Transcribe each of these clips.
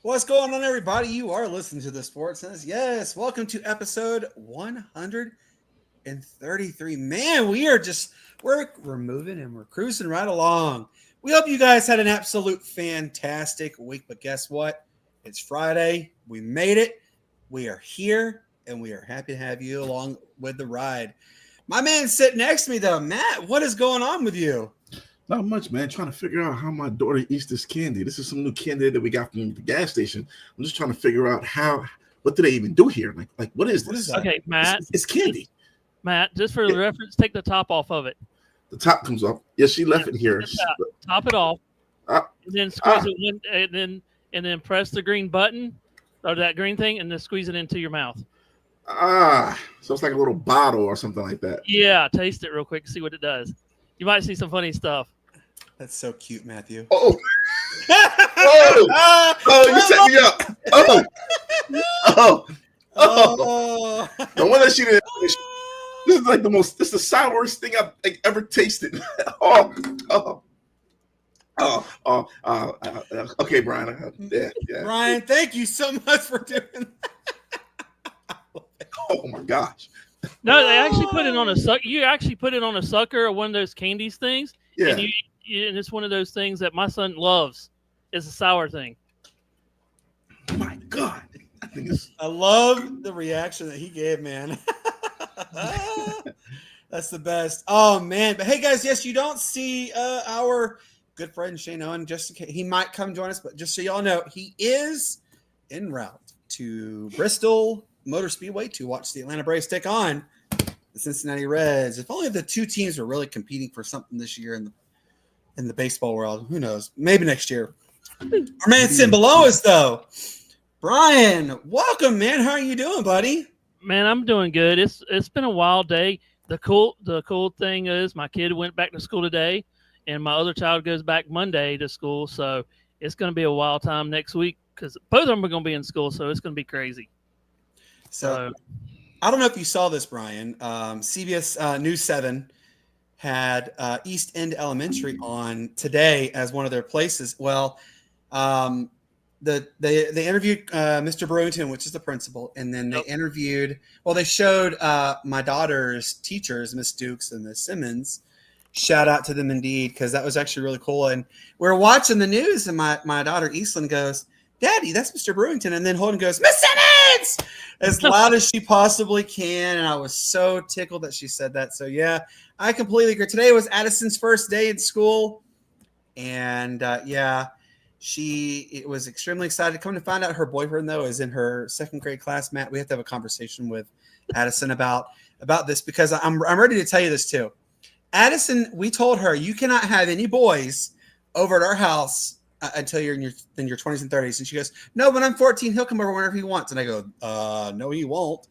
What's going on, everybody? You are listening to the Sportz Nutz. Yes, welcome to episode 133. Man, we're moving and we're cruising right along. We hope you guys had an absolute fantastic week, but guess what? It's Friday. We made it. We are here, and we are happy to have you along with the ride. My man sitting next to me, though, Matt, what is going on with you? Not much, man. Trying to figure out how my daughter eats this candy. This is some new candy that we got from the gas station. I'm just trying to figure out what do they even do here? Like what is this? What is that? Okay, Matt. It's candy. Matt, just for reference, take the top off of it. The top comes off. Yeah, she left it here. Top it off, and then squeeze it in, and then press the green button or that green thing, and then squeeze it into your mouth. So it's like a little bottle or something like that. Yeah, taste it real quick, see what it does. You might see some funny stuff. That's so cute, Matthew. Oh, you set me up. No wonder she didn't. This is like this is the sourest thing I've ever tasted. Okay, Brian. Yeah. Brian, thank you so much for doing that. Oh my gosh. No, they actually put it on a sucker. You actually put it on a sucker or one of those candies things. Yeah. And and it's one of those things that my son loves. It's a sour thing. Oh my God. I love the reaction that he gave, man. That's the best. Oh, man. But hey, guys, yes, you don't see our good friend Shane Owen. Just in case, he might come join us, but just so y'all know, he is en route to Bristol Motor Speedway to watch the Atlanta Braves take on the Cincinnati Reds. If only the two teams were really competing for something this year in the baseball world. Who knows? Maybe next year. Our man sitting below us, though. Brian, welcome, man. How are you doing, buddy? Man, I'm doing good. It's been a wild day. The cool thing is my kid went back to school today, and my other child goes back Monday to school. So it's going to be a wild time next week because both of them are going to be in school. So it's going to be crazy. So I don't know if you saw this, Brian. CBS News 7 had East End Elementary on today as one of their places. Well, they interviewed Mr. Brewington, which is the principal, and then they showed my daughter's teachers, Miss Dukes and Miss Simmons. Shout out to them indeed, because that was actually really cool. And we were watching the news, and my daughter Eastland goes, "Daddy, that's Mr. Brewington," and then Holden goes, "Miss Simmons!" as loud as she possibly can, and I was so tickled that she said that. So yeah, I completely agree. Today was Addison's first day in school, and she was extremely excited. Come to find out, her boyfriend though is in her second grade class. Matt, we have to have a conversation with Addison about this, because I'm ready to tell you this too. Addison, we told her you cannot have any boys over at our house until you're in your 20s and 30s. And she goes, "No, when I'm 14, he'll come over whenever he wants." And I go, "No, he won't."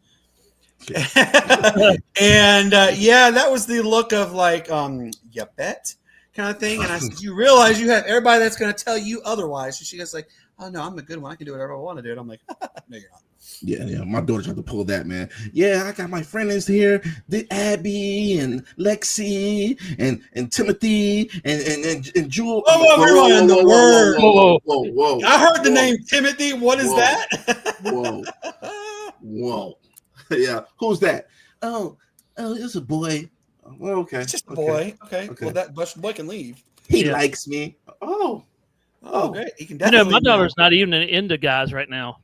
And that was the look of like, "You bet," kind of thing. And I said, "You realize you have everybody that's going to tell you otherwise?" And she goes like, "Oh no, I'm a good one. I can do whatever I want to do." And I'm like, "No, you're not." Yeah. My daughter tried to pull that, man. Yeah, I got my friends here, the Abby and Lexi and Timothy and Jewel. Whoa, in the world. Whoa. I heard the name Timothy. What is that? Whoa. Yeah. Who's that? Oh, it's a boy. Well, okay. It's just a boy. Okay. Well, that boy can leave. He likes me. Oh, great. He can definitely. My daughter's not even into guys right now.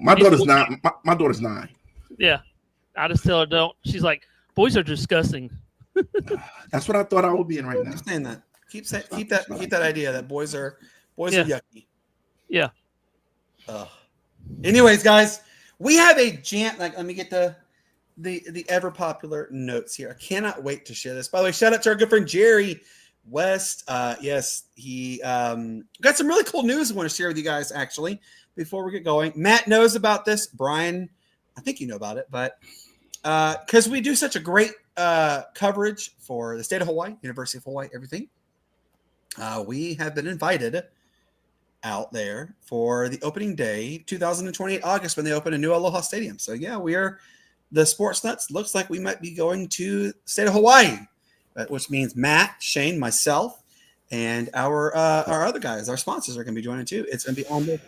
My daughter's not. My daughter's 9. Yeah, I just tell her don't. She's like, "Boys are disgusting." That's what I thought I would be in right now. I'm saying that. Keep that idea that boys are yucky. Yeah. Anyways, guys, we have a let me get the ever popular notes here. I cannot wait to share this. By the way, shout out to our good friend Jerry West. Yes, he got some really cool news I want to share with you guys, actually, before we get going. Matt knows about this. Brian, I think you know about it, but because we do such a great coverage for the state of Hawaii, University of Hawaii, everything, we have been invited out there for the opening day, 2028 August, when they open a new Aloha Stadium. So yeah, the Sportz Nutz looks like we might be going to the state of Hawaii, which means Matt, Shane, myself, and our other guys, our sponsors, are going to be joining too. It's going to be on the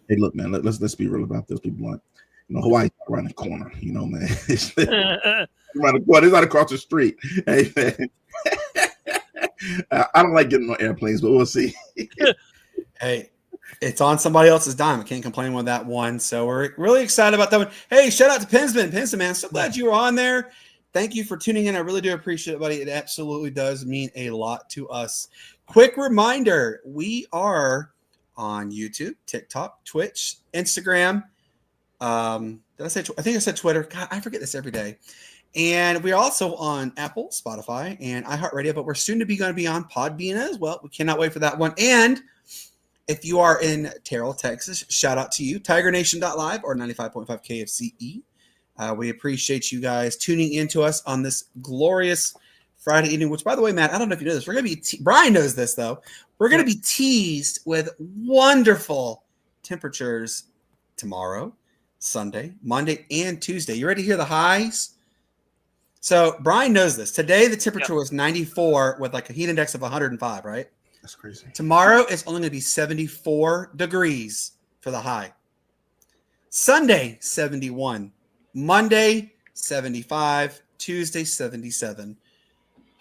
Hey, look, man. Let's be real about this. Be blunt. Hawaii's around the corner. Man. It's around the corner. It's not across the street. Hey, man. I don't like getting on airplanes, but we'll see. Hey, it's on somebody else's dime. I can't complain with that one. So we're really excited about that one. Hey, shout out to Pinsman. Pinsman, man, so glad you were on there. Thank you for tuning in. I really do appreciate it, buddy. It absolutely does mean a lot to us. Quick reminder, we are on YouTube, TikTok, Twitch, Instagram. Did I say? I think I said Twitter. God, I forget this every day. And we're also on Apple, Spotify, and iHeartRadio, but we're soon to be going to be on Podbean as well. We cannot wait for that one. And if you are in Terrell, Texas, shout out to you, TigerNation.live or 95.5 KFCE. We appreciate you guys tuning into us on this glorious Friday evening, which, by the way, Matt, I don't know if you know this. We're going to be, Brian knows this, though. We're going to be teased with wonderful temperatures tomorrow, Sunday, Monday, and Tuesday. You ready to hear the highs? So Brian knows this. Today, the temperature was 94 with like a heat index of 105, right? That's crazy. Tomorrow, it's only going to be 74 degrees for the high. Sunday, 71. Monday, 75. Tuesday, 77.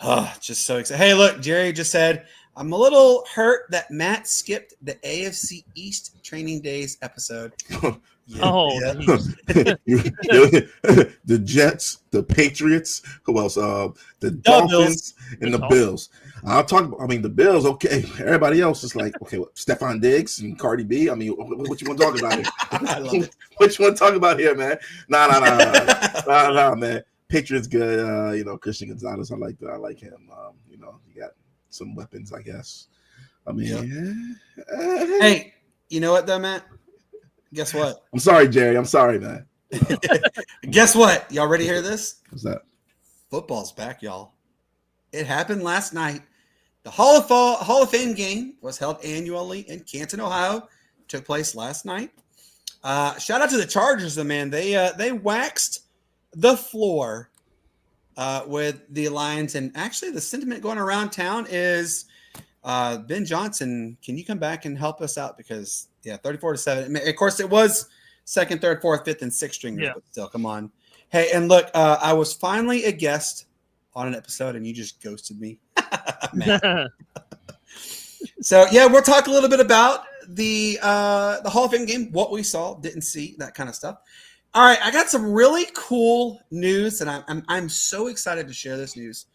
Oh, just so excited. Hey, look, Jerry just said, I'm a little hurt that Matt skipped the AFC East Training Days episode. The Jets, the Patriots, who else? The Dolphins and the Bills. I'll talk about, the Bills, okay. Everybody else is like, okay, Stephon Diggs and Cardi B. What you want to talk about here? I love it. What you want to talk about here, man? Nah, man. Patriots good. Christian Gonzalez, I like that. I like him. He got some weapons, I guess. Hey, you know what though, Matt? Guess what? I'm sorry, Jerry. I'm sorry, man. Guess what? Y'all ready to hear this? What's that? Football's back, y'all. It happened last night. The Hall of Fame game was held annually in Canton, Ohio. Took place last night. Shout out to the Chargers, though, man. They waxed the floor with the Lions, and actually, the sentiment going around town is Ben Johnson. Can you come back and help us out? Because 34-7. Of course, it was second, third, fourth, fifth, and sixth stringers, but still, come on. Hey, and look, I was finally a guest on an episode, and you just ghosted me. So, we'll talk a little bit about the Hall of Fame game, what we saw, didn't see, that kind of stuff. All right, I got some really cool news, and I'm so excited to share this news.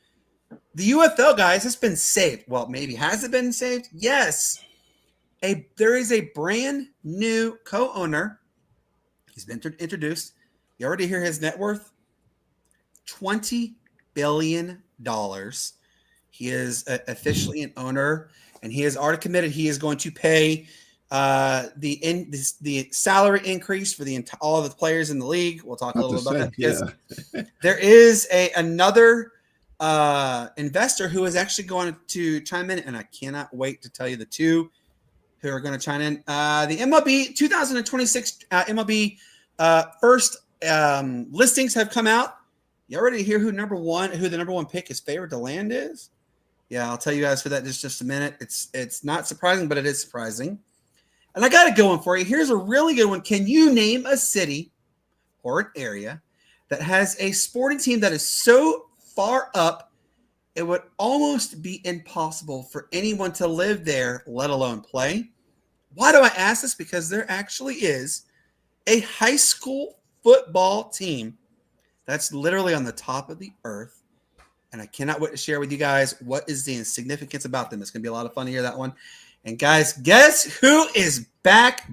The UFL, guys, has been saved. Well, maybe. Has it been saved? Yes. There is a brand new co-owner. He's been introduced. You already hear his net worth? $20 billion. He is officially an owner, and he has already committed. He is going to pay the salary increase for all of the players in the league. We'll talk a little bit about that. Because there is another investor who is actually going to chime in, and I cannot wait to tell you the two who are going to chime in. The MLB 2026 MLB first listings have come out. You already hear who the number one pick is favored to land is? Yeah, I'll tell you guys for that in just a minute. It's not surprising, but it is surprising. And I got it going for you. Here's a really good one. Can you name a city or an area that has a sporting team that is so far up it would almost be impossible for anyone to live there, let alone play? Why do I ask this? Because there actually is a high school football team that's literally on the top of the earth. And I cannot wait to share with you guys what is the significance about them. It's going to be a lot of fun to hear that one. And guys, guess who is back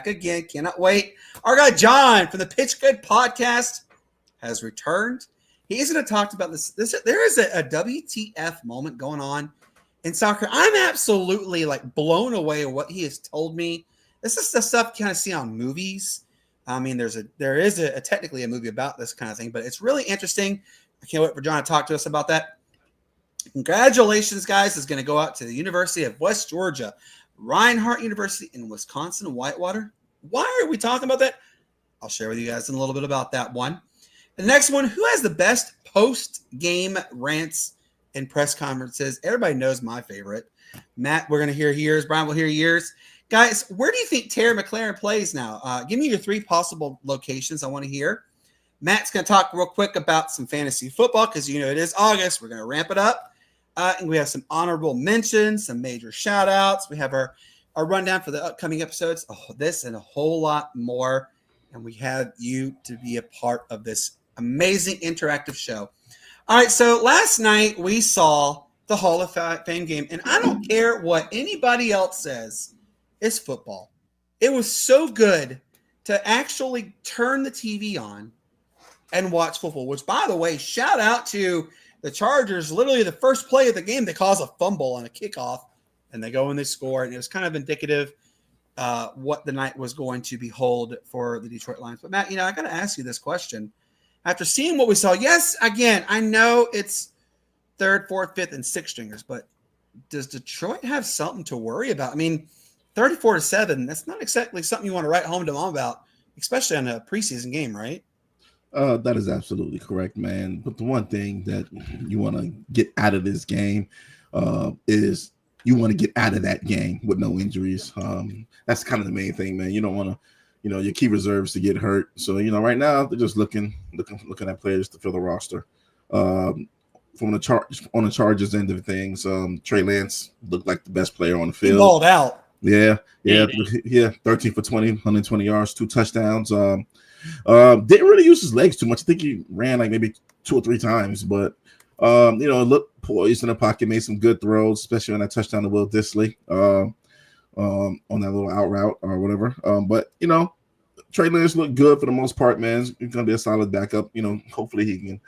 again? Cannot wait. Our guy John from the Pitch Good podcast has returned. He's going to talk about this. There is a WTF moment going on in soccer. I'm absolutely blown away at what he has told me. This is the stuff you kind of see on movies. I mean, there is technically a movie about this kind of thing, but it's really interesting. I can't wait for John to talk to us about that. Congratulations, guys, is going to go out to the University of West Georgia, Reinhardt University in Wisconsin, Whitewater. Why are we talking about that? I'll share with you guys in a little bit about that one. The next one, who has the best post-game rants and press conferences? Everybody knows my favorite. Matt, we're going to hear yours. Brian will hear yours. Guys, where do you think Terry McLaurin plays now? Give me your 3 possible locations. I want to hear. Matt's going to talk real quick about some fantasy football because, it is August. We're going to ramp it up. And we have some honorable mentions, some major shout outs. We have our rundown for the upcoming episodes. Oh, this and a whole lot more. And we have you to be a part of this amazing interactive show. All right, so last night we saw the Hall of Fame game, and I don't care what anybody else says. It's football. It was so good to actually turn the TV on and watch football, which, by the way, shout out to the Chargers. Literally the first play of the game, they cause a fumble on a kickoff, and they go and they score. And it was kind of indicative what the night was going to behold for the Detroit Lions. But, Matt, I got to ask you this question. After seeing what we saw, yes, again, I know it's 3rd, 4th, 5th, and 6th stringers, but does Detroit have something to worry about? I mean, 34-7, that's not exactly something you want to write home to mom about, especially on a preseason game, right? That is absolutely correct, man. But the one thing that you want to get out of this game is you want to get out of that game with no injuries. That's kind of the main thing, man. You don't want to, your key reserves to get hurt. So, right now they're just looking at players to fill the roster. From on the Chargers end of things, Trey Lance looked like the best player on the field. He balled out. Yeah. 13 for 20, 120 yards, 2 touchdowns. Didn't really use his legs too much. I think he ran like maybe 2 or 3 times, but looked poised in the pocket, made some good throws, especially on that touchdown to Will Dissly on that little out route or whatever. But Trey Lance looked good for the most part, man. He's gonna be a solid backup. Hopefully he can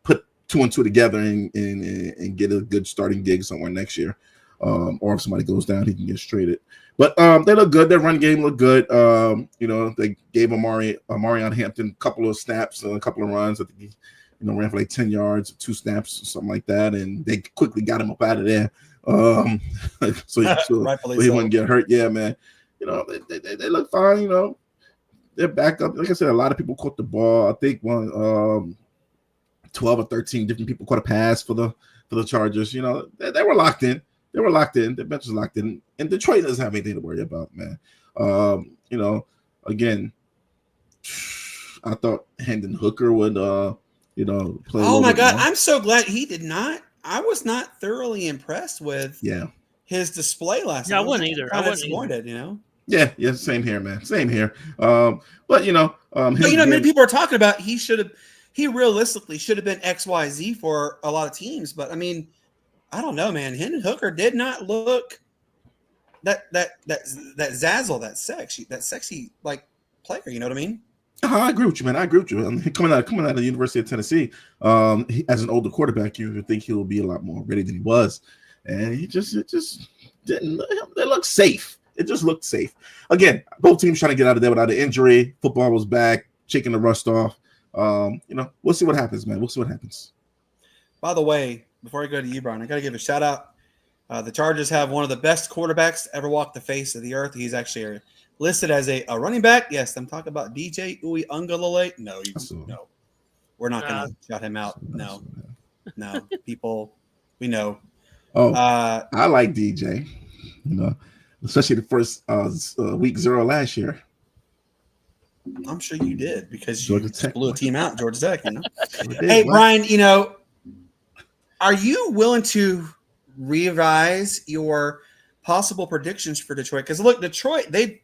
put 2 and 2 together and get a good starting gig somewhere next year. Or if somebody goes down, he can get traded. But they look good. Their run game looked good. They gave Amarion Hampton a couple of snaps, a couple of runs. I think he, ran for like 10 yards, 2 snaps, something like that, and they quickly got him up out of there. So he wouldn't get hurt. Yeah, man. They look fine. They're back up. Like I said, a lot of people caught the ball. I think 12 or 13 different people caught a pass for the Chargers. They were locked in. Their bench was locked in. And Detroit doesn't have anything to worry about, man. Again, I thought Hendon Hooker would, play. Oh, my God. More. I'm so glad he did not. I was not thoroughly impressed with his display last night. Yeah, I wasn't either. I wasn't disappointed, Yeah, same here, man. Same here. But many people are talking about he realistically should have been XYZ for a lot of teams. But I mean, I don't know, man. Hendon Hooker did not look that zazzle, that sexy like player. You know what I mean? I agree with you, man. I agree with you. Coming out of the University of Tennessee, as an older quarterback, you would think he will be a lot more ready than he was, and it just didn't. It looked safe. It just looked safe. Again, both teams trying to get out of there without an injury. Football was back, shaking the rust off. We'll see what happens, man. We'll see what happens. By the way, before I go to you, Brian, I got to give a shout out. The Chargers have one of the best quarterbacks to ever walk the face of the earth. He's actually listed as a running back. Yes, I'm talking about DJ Uiagalelei. No, we're not going to shout him out. No, people, we know. Oh, I like DJ. Especially the first week 0 last year. I'm sure you did because you blew a team out, Georgia Tech. Hey, Brian, are you willing to revise your possible predictions for Detroit? Because look, Detroit, they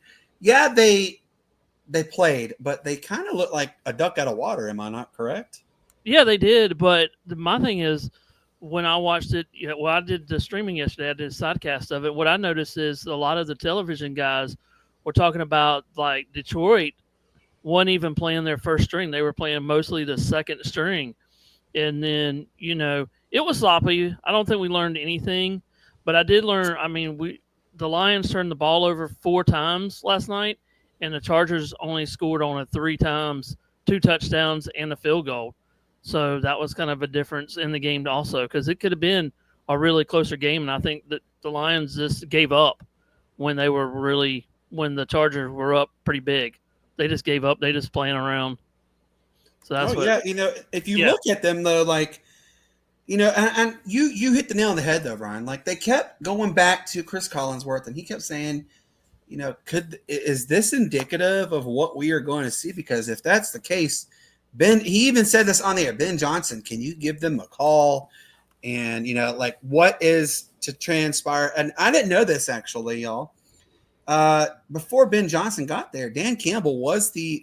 played, but they kind of looked like a duck out of water. Am I not correct? Yeah, they did. But my thing is, when I watched it, I did the streaming yesterday. I did a sidecast of it. What I noticed is a lot of the television guys were talking about like Detroit wasn't even playing their first string. They were playing mostly the second string. And then, it was sloppy. I don't think we learned anything, but I did learn. I mean, the Lions turned the ball over 4 times last night, and the Chargers only scored on it 3 times, 2 touchdowns and a field goal. So that was kind of a difference in the game also, because it could have been a really closer game. And I think that the Lions just gave up when the Chargers were up pretty big. They just gave up. They just playing around. So that's if you look at them though, like, and you hit the nail on the head though, Ryan. Like they kept going back to Chris Collinsworth, and he kept saying, is this indicative of what we are going to see? Because if that's the case, he even said this on the air, Ben Johnson, can you give them a call? And, what is to transpire? And I didn't know this actually, y'all. Before Ben Johnson got there, Dan Campbell was the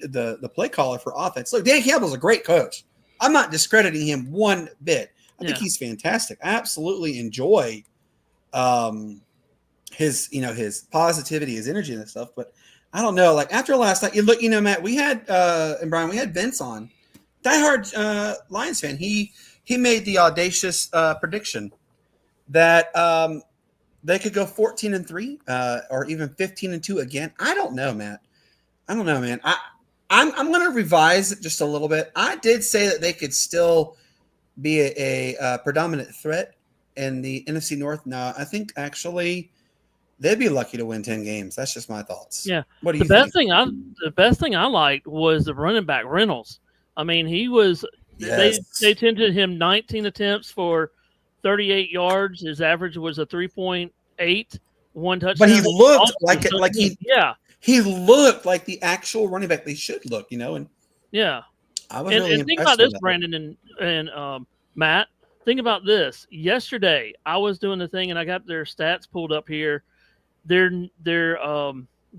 play caller for offense. Look, Dan Campbell's a great coach. I'm not discrediting him one bit. I think he's fantastic. I absolutely enjoy his positivity, his energy and stuff. But I don't know, like after last night, Matt, we had and Brian, we had Vince on, diehard Lions fan. He made the audacious prediction that they could go 14-3 or even 15-2 again. I don't know, Matt. I don't know, man. I'm going to revise it just a little bit. I did say that they could still be a predominant threat in the NFC North. No, I think actually they'd be lucky to win 10 games. That's just my thoughts. Yeah. What do you think? The best thing I liked was the running back Reynolds. I mean, he was they attempted him 19 attempts for 38 yards. His average was a 3.8, one touchdown. But he looked he looked like the actual running back they should look, and yeah. I was really and think about this, Brandon and Matt. Think about this. Yesterday, I was doing the thing, and I got their stats pulled up here. The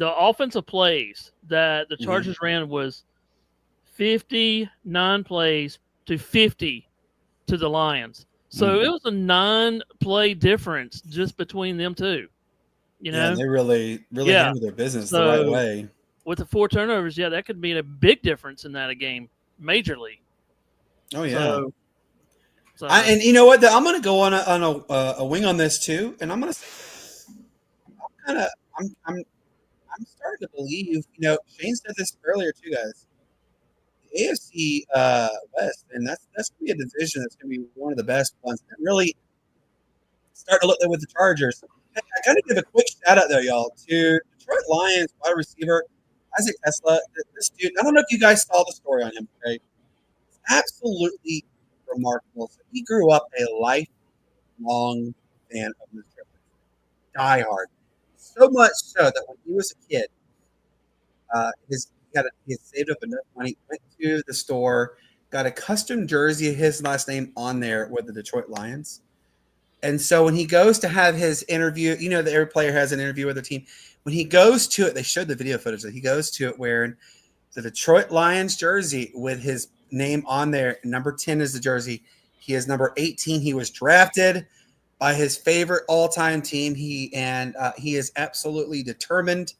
offensive plays that the Chargers ran was 59 plays to 50 to the Lions. So it was a 9-play difference just between them two. Yeah, they really handled their business the right way. With the 4 turnovers, that could be a big difference in that game, majorly. Oh yeah. And you know what? I'm going to go on a wing on this too, and I'm going to say, I'm starting to believe. Shane said this earlier too, guys. The AFC West, and that's going to be a division that's going to be one of the best ones. And really start to look there with the Chargers. I got to give a quick shout out there, y'all, to Detroit Lions wide receiver Isaac Tesla. This dude, I don't know if you guys saw the story on him. Okay, it's absolutely remarkable. So he grew up a lifelong fan of the Triplets, diehard. So much so that when he was a kid, he had saved up enough money, went to the store, got a custom jersey of his last name on there with the Detroit Lions. And so when he goes to have his interview, that every player has an interview with their team. When he goes to it, they showed the video footage that he goes to it wearing the Detroit Lions jersey with his name on there. Number 10 is the jersey. He is number 18. He was drafted by his favorite all-time team. He is absolutely determined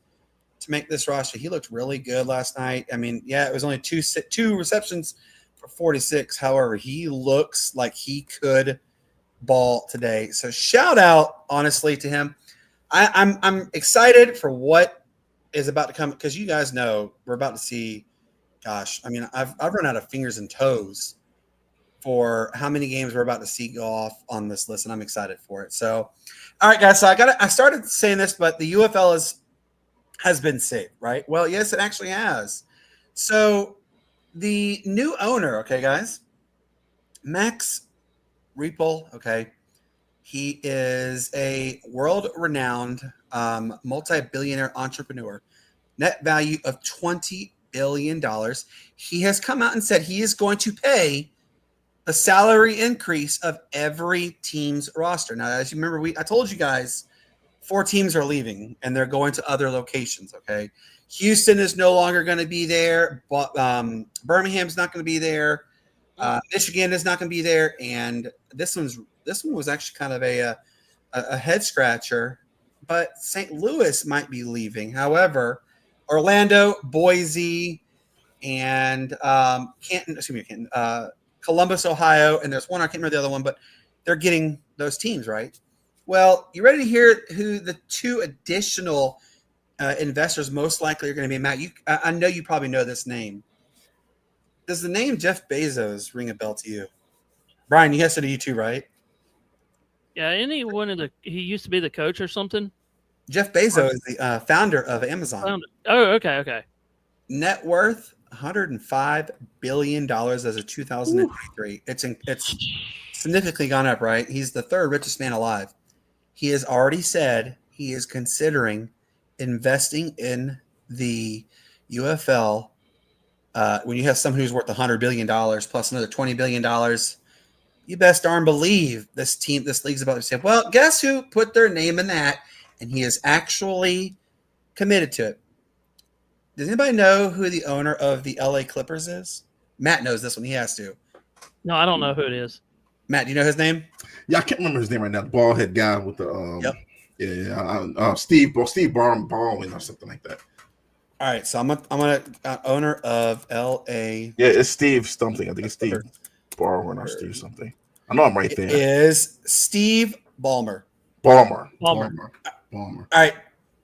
to make this roster. He looked really good last night. I mean, it was only two receptions for 46. However, he looks like he could ball today. So shout out, honestly, to him. I'm excited for what is about to come because you guys know we're about to see. Gosh, I mean, I've run out of fingers and toes for how many games we're about to see go off on this list, and I'm excited for it. So, all right, guys. So I started saying this, but the UFL has been saved, right? Well, yes, it actually has. So the new owner, okay, guys, Max Reapel, okay, he is a world-renowned multi-billionaire entrepreneur, net value of $20 billion. He has come out and said he is going to pay the salary increase of every team's roster. Now, as you remember, I told you guys 4 teams are leaving and they're going to other locations, okay? Houston is no longer going to be there. But, Birmingham's not going to be there. Michigan is not going to be there, and this one was actually kind of a head scratcher. But St. Louis might be leaving. However, Orlando, Boise, and Canton, Columbus, Ohio, and there's one I can't remember the other one, but they're getting those teams, right? Well, you ready to hear who the 2 additional investors most likely are going to be? Matt, I know you probably know this name. Does the name Jeff Bezos ring a bell to you? Brian, yes, to you too, right? Yeah, he used to be the coach or something? Jeff Bezos is the founder of Amazon. Oh, okay. Net worth $105 billion as of 2023. It's significantly gone up, right? He's the 3rd richest man alive. He has already said he is considering investing in the UFL, when you have someone who's worth $100 billion plus another $20 billion, you best darn believe this league's about to say, well, guess who put their name in that? And he is actually committed to it. Does anybody know who the owner of the LA Clippers is? Matt knows this one. He has to. No, I don't know who it is. Matt, do you know his name? Yeah, I can't remember his name right now. The bald head guy with the Yep. Steve Ballmer or something like that. All right, so I'm gonna owner of LA. Yeah, it's Steve something. I think it's Steve Ballmer or Steve something. I know I'm right there. It is Steve Ballmer. Ballmer. Ballmer. All right.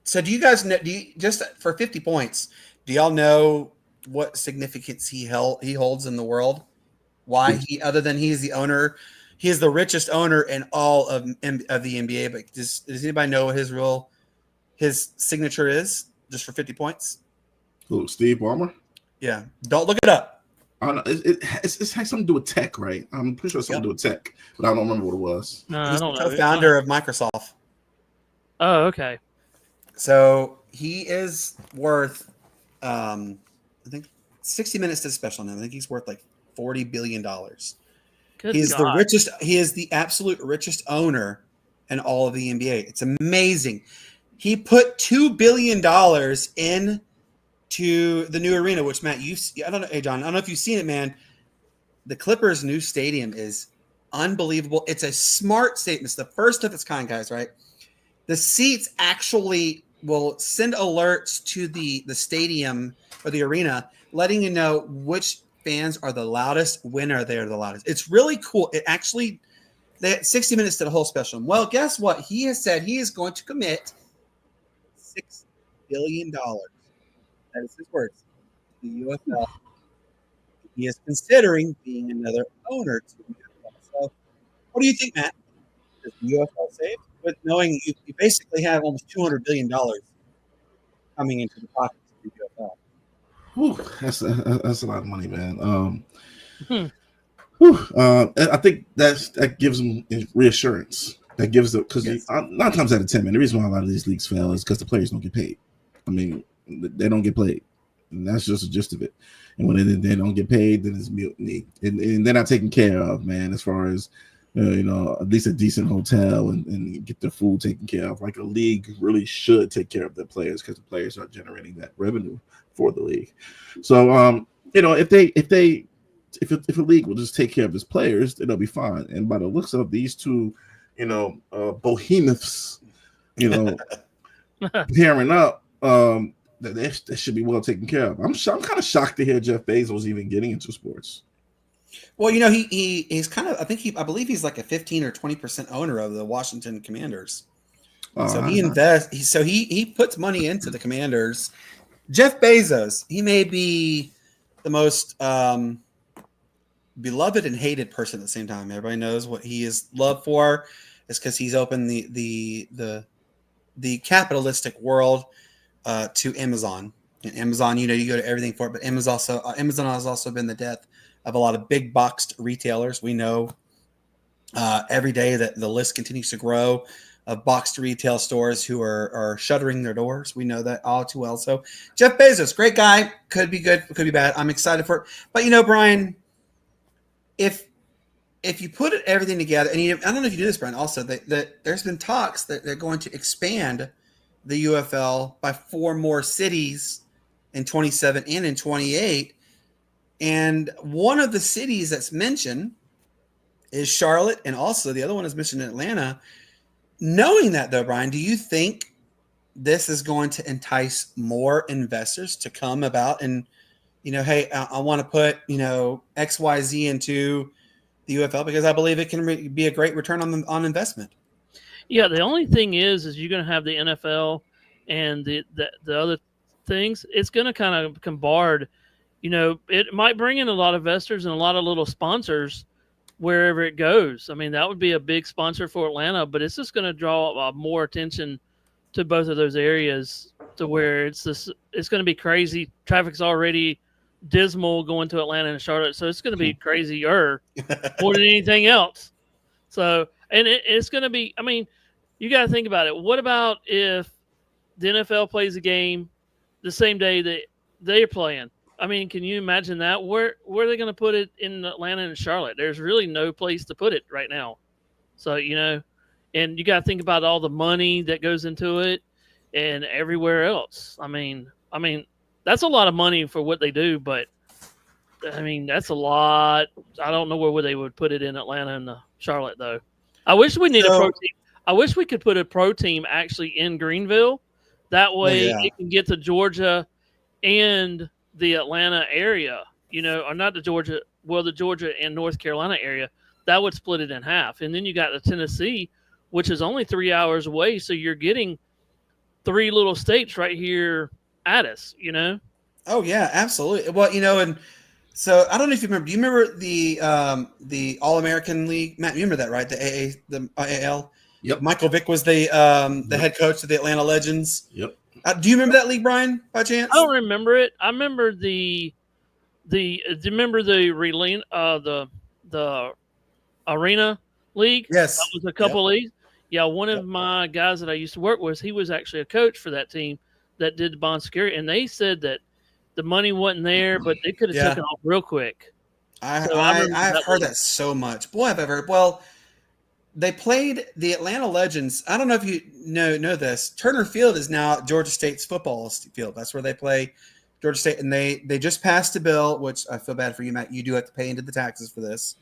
So do you guys know? Just for 50 points? Do y'all know what significance he holds in the world? Why other than he's the owner, he is the richest owner in all of the NBA. But does anybody know what his signature is? Just for 50 points. Who? Steve Ballmer? Yeah. Don't look it up. I don't know. It has something to do with tech, right? I'm pretty sure it's something to do with tech, but I don't remember what it was. No, He's I don't the know. co-founder of Microsoft. Oh, okay. So he is worth, I think 60 Minutes did a special on him. I think he's worth like $40 billion. He's the richest. He is the absolute richest owner in all of the NBA. It's amazing. He put $2 billion into the new arena, which Matt, I don't know. Hey, John, I don't know if you've seen it, man. The Clippers' new stadium is unbelievable. It's a smart stadium. It's the first of its kind, guys, right? The seats actually will send alerts to the stadium or the arena, letting you know which fans are the loudest, when are they the loudest. It's really cool. It actually, 60 Minutes did a whole special. Well, guess what? He has said he is going to commit $6 billion. That is his words. The UFL. He is considering being another owner to the UFL. So, what do you think, Matt? Is the UFL safe? With knowing you basically have almost $200 billion coming into the pockets of the UFL. Whew, that's a lot of money, man. I think that gives them reassurance. That gives them, because 9 times out of 10, man, the reason why a lot of these leagues fail is because the players don't get paid. I mean, they don't get played, and that's just the gist of it. And when they don't get paid, then it's mutiny, and they're not taken care of, man. As far as at least a decent hotel and get their food taken care of. Like a league really should take care of their players because the players are generating that revenue for the league. So, if a league will just take care of its players, then they'll be fine. And by the looks of these two, behemoths, pairing up, they should be well taken care of. I'm kind of shocked to hear Jeff Bezos even getting into sports. Well, he's kind of, I believe he's like a 15 or 20% owner of the Washington Commanders. So he invests. So he puts money into the Commanders. Jeff Bezos, he may be the most beloved and hated person at the same time. Everybody knows what he is loved for is because he's opened the capitalistic world to Amazon. And Amazon, you go to everything for it, but Amazon has also been the death of a lot of big boxed retailers. We know every day that the list continues to grow of boxed retail stores who are shuttering their doors. We know that all too well. So Jeff Bezos, great guy, could be good, could be bad. I'm excited for it. But Brian, if you put everything together, and I don't know if you do this, Brian, also that there's been talks that they're going to expand the UFL by 4 more cities in 27 and in 28. And one of the cities that's mentioned is Charlotte, and also the other one is mentioned in Atlanta. Knowing that, though, Brian, do you think this is going to entice more investors to come about and, hey, I want to put, XYZ into the UFL because I believe it can be a great return on investment? Yeah, the only thing is you're going to have the NFL and the other things. It's going to kind of bombard. It might bring in a lot of investors and a lot of little sponsors wherever it goes. I mean, that would be a big sponsor for Atlanta, but it's just going to draw more attention to both of those areas to where it's going to be crazy. Traffic's already dismal going to Atlanta and Charlotte, so it's going to be crazier more than anything else. So, and it's going to be, I mean, you got to think about it. What about if the NFL plays a game the same day that they're playing. I mean, can you imagine that? Where are they going to put it in Atlanta and Charlotte? There's really no place to put it right now. So, and you got to think about all the money that goes into it and everywhere else. I mean, that's a lot of money for what they do, but I mean, that's a lot. I don't know where they would put it in Atlanta and Charlotte, though. I wish we need a pro team. I wish we could put a pro team actually in Greenville. That way it can get to Georgia and the Atlanta area, or not the Georgia and North Carolina area. That would split it in half. And then you got the Tennessee, which is only 3 hours away. So you're getting 3 little states right here at us, Oh, yeah, absolutely. Well, and so I don't know if you remember. Do you remember the All-American League? Matt, you remember that, right? The AAL? Yep. Michael Vick was the head coach of the Atlanta Legends. Yep. Do you remember that league, Brian, by chance? I don't remember it. I remember do you remember the Arena League? Yes. That was a couple leagues. Yeah, one of my guys that I used to work with, he was actually a coach for that team that did the bond security, and they said that the money wasn't there, but they could have taken off real quick. I've heard that so much. Boy, have I heard. Well, they played the Atlanta Legends. I don't know if you know this. Turner Field is now Georgia State's football field. That's where they play Georgia State, and they just passed a bill, which I feel bad for you, Matt. You do have to pay into the taxes for this.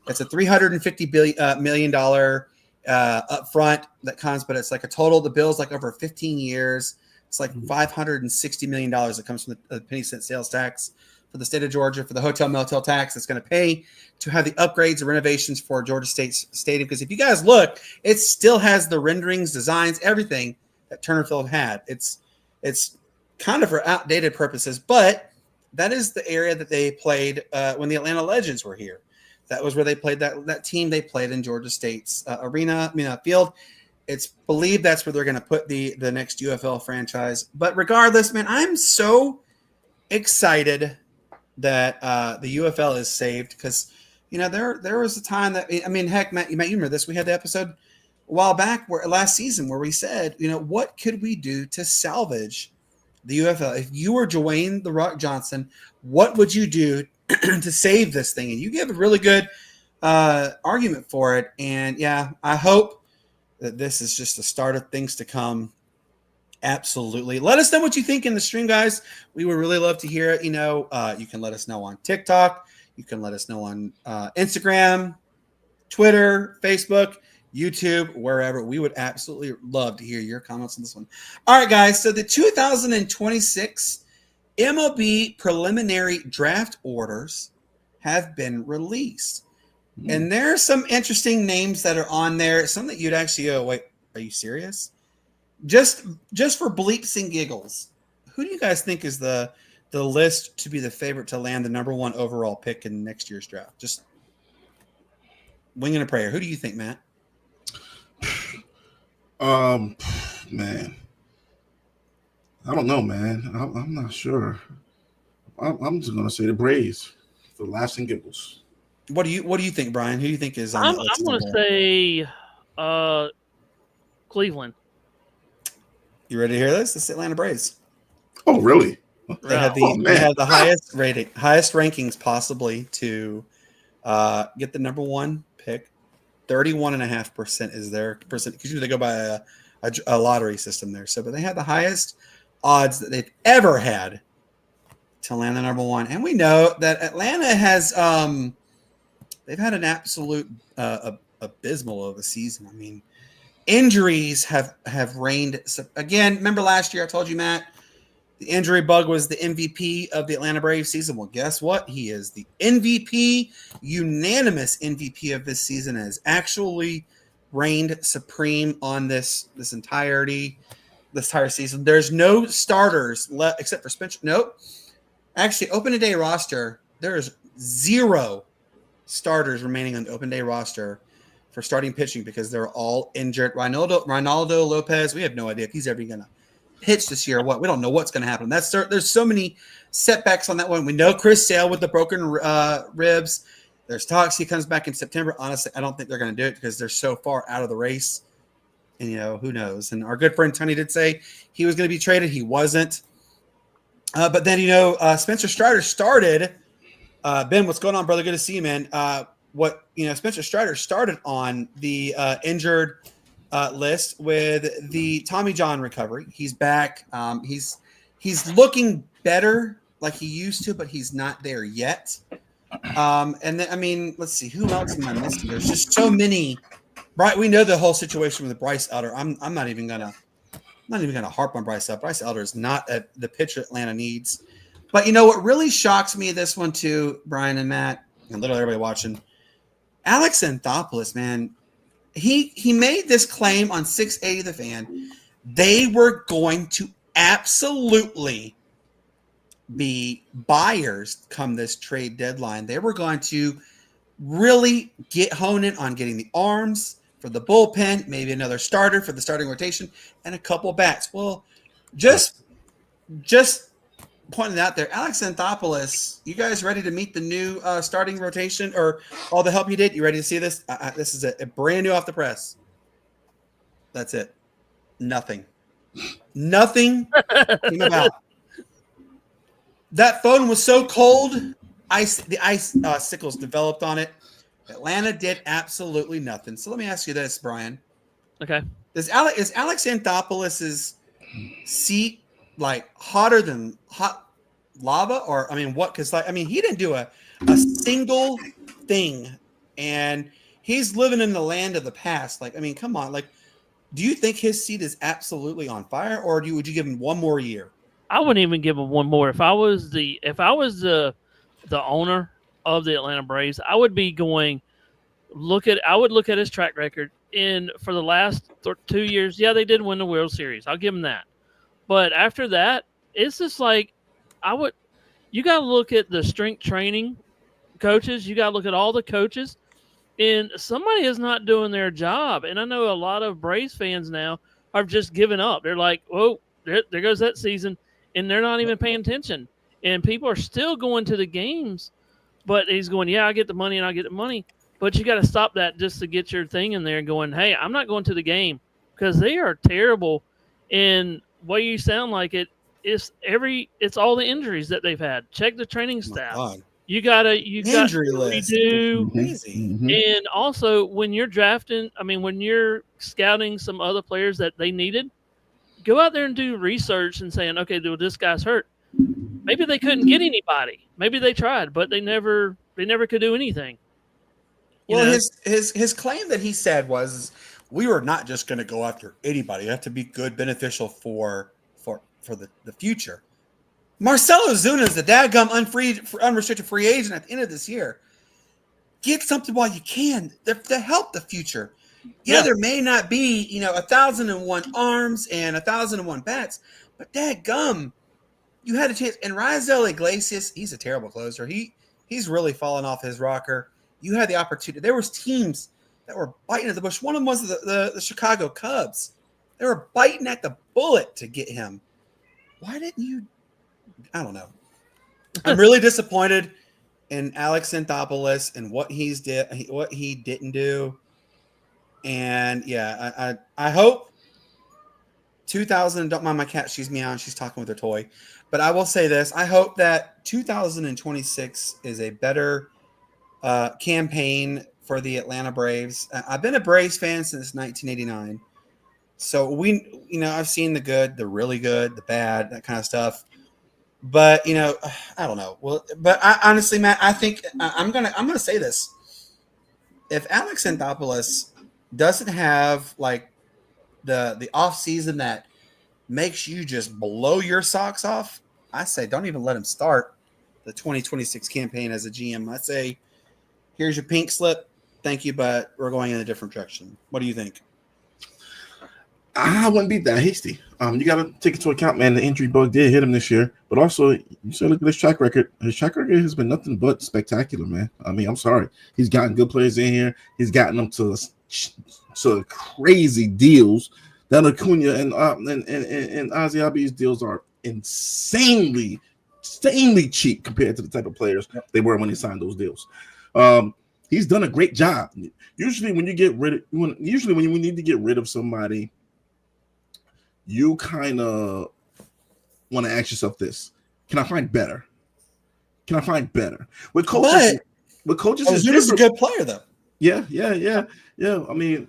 It's a $350 million upfront that comes, but it's like a total. The bill's like over 15 years. It's like $560 million that comes from the penny cent sales tax for the state of Georgia, for the hotel motel tax that's going to pay to have the upgrades and renovations for Georgia State's stadium. Because if you guys look, it still has the renderings, designs, everything that Turner Field had. It's kind of for outdated purposes, but that is the area that they played when the Atlanta Legends were here. That was where they played that team. They played in Georgia State's field. It's believed that's where they're going to put the next UFL franchise. But regardless, man, I'm so excited that the UFL is saved because, there was a time that, heck, Matt, you remember this. We had the episode a while back last season where we said, what could we do to salvage the UFL? If you were Dwayne "The Rock" Johnson, what would you do to save this thing? And you give a really good argument for it. And yeah, I hope that this is just the start of things to come. Absolutely. Let us know what you think in the stream, guys. We would really love to hear it. You can let us know on TikTok. You can let us know on Instagram, Twitter, Facebook, YouTube, wherever. We would absolutely love to hear your comments on this one. All right, guys. So the 2026 MLB preliminary draft orders have been released. And there are some interesting names that are on there. Some that you'd actually go, wait, are you serious? Just for bleeps and giggles, who do you guys think is the list to be the favorite to land the number 1 overall pick in next year's draft? Just winging a prayer. Who do you think, Matt? Man, I don't know, man. I'm not sure. I'm just gonna say the Braves for laughs and giggles. What do you think, Brian? Who do you think is on I'm that list? going to say Cleveland. You ready to hear this? It's Atlanta Braves. Oh, really? They have the highest rankings possibly to get the number 1 pick. 31.5% is their percent because usually they go by a lottery system there. So, but they have the highest odds that they've ever had to land the number 1. And we know that Atlanta has they've had an absolute abysmal of a season. Injuries have reigned. Again, remember last year I told you, Matt, the injury bug was the MVP of the Atlanta Braves season. Well, guess what? He is the MVP, unanimous MVP of this season, and has actually reigned supreme on this entire season. There's no starters left except for Spencer. Nope. Actually, open day roster, there is 0 starters remaining on the open day roster for starting pitching because they're all injured. Ronaldo Lopez, we have no idea if he's ever going to pitch this year or what. We don't know what's going to happen. There's so many setbacks on that one. We know Chris Sale with the broken ribs. There's talks he comes back in September. Honestly, I don't think they're going to do it because they're so far out of the race. And, who knows? And our good friend Tony did say he was going to be traded. He wasn't. But then, Spencer Strider started. Ben, what's going on, brother? Good to see you, man. Spencer Strider started on the injured list with the Tommy John recovery. He's back. He's looking better like he used to, but he's not there yet. And then, let's see, who else am I missing? There's just so many. Right, we know the whole situation with Bryce Elder. I'm not even gonna harp on Bryce Elder. Bryce Elder is not the pitcher Atlanta needs. But what really shocks me this one too, Brian and Matt, and literally everybody watching, Alex Anthopoulos, man, he made this claim on 680 The Fan. They were going to absolutely be buyers come this trade deadline. They were going to really hone in on getting the arms for the bullpen, maybe another starter for the starting rotation, and a couple bats. Well, just pointing out there, Alex Anthopoulos, you guys ready to meet the new starting rotation or all the help you did? You ready to see this? This is a brand new off the press. That's it. Nothing came about. That phone was so cold, the ice sickles developed on it. Atlanta did absolutely nothing. So let me ask you this, Brian. Okay. Is Alex Anthopoulos' seat like hotter than hot lava? Or what? Because he didn't do a single thing, and he's living in the land of the past. Come on. Do you think his seat is absolutely on fire, or would you give him one more year? I wouldn't even give him one more. If I was the owner of the Atlanta Braves, I would be going I would look at his track record. For the last 2 years, yeah, they did win the World Series. I'll give him that. But after that, it's just like you got to look at the strength training coaches. You got to look at all the coaches, and somebody is not doing their job. And I know a lot of Braves fans now are just giving up. They're like, "Oh, there goes that season," and they're not even paying attention. And people are still going to the games, but he's going, "Yeah, I get the money and I get the money." But you got to stop that just to get your thing in there and going, "Hey, I'm not going to the game," because they are terrible. And what you sound like it's all the injuries that they've had. Check the training staff. God. You got to list. redo. Crazy. And also when you're when you're scouting some other players that they needed, go out there and do research and saying, okay, this guy's hurt. Maybe they couldn't get anybody. Maybe they tried, but they never could do anything. Well, his claim that he said was, we were not just going to go after anybody. You have to be good, beneficial for the future. Marcell Ozuna is the dadgum unrestricted free agent at the end of this year. Get something while you can to help the future. Yeah, there may not be 1,001 arms and 1,001 bats, but dadgum, you had a chance. And Raisel Iglesias, he's a terrible closer. He's really fallen off his rocker. You had the opportunity. There was teams that were biting at the bush. One of them was the Chicago Cubs. They were biting at the bullet to get him. Why didn't you? I don't know. I'm really disappointed in Alex Anthopoulos and what he didn't do. And yeah, I hope 2000. Don't mind my cat. She's meowing. She's talking with her toy. But I will say this: I hope that 2026 is a better campaign for the Atlanta Braves. I've been a Braves fan since 1989. So I've seen the good, the really good, the bad, that kind of stuff. But I don't know. Well, but I honestly, Matt, I think I'm gonna say this: if Alex Anthopoulos doesn't have the off season that makes you just blow your socks off, I say don't even let him start the 2026 campaign as a GM. I say, here's your pink slip, thank you, but we're going in a different direction. What do you think? I wouldn't be that hasty. You got to take into account, man, the injury bug did hit him this year, but also you should look at his track record. His track record has been nothing but spectacular, man. I'm sorry. He's gotten good players in here. He's gotten them to crazy deals. That Acuna and Ozzy Albies deals are insanely cheap compared to the type of players they were when they signed those deals. He's done a great job. Usually, when you need to get rid of somebody, you kind of want to ask yourself this: can I find better? Can I find better? With coaches, Ozuna's a good player, though. Yeah. I mean,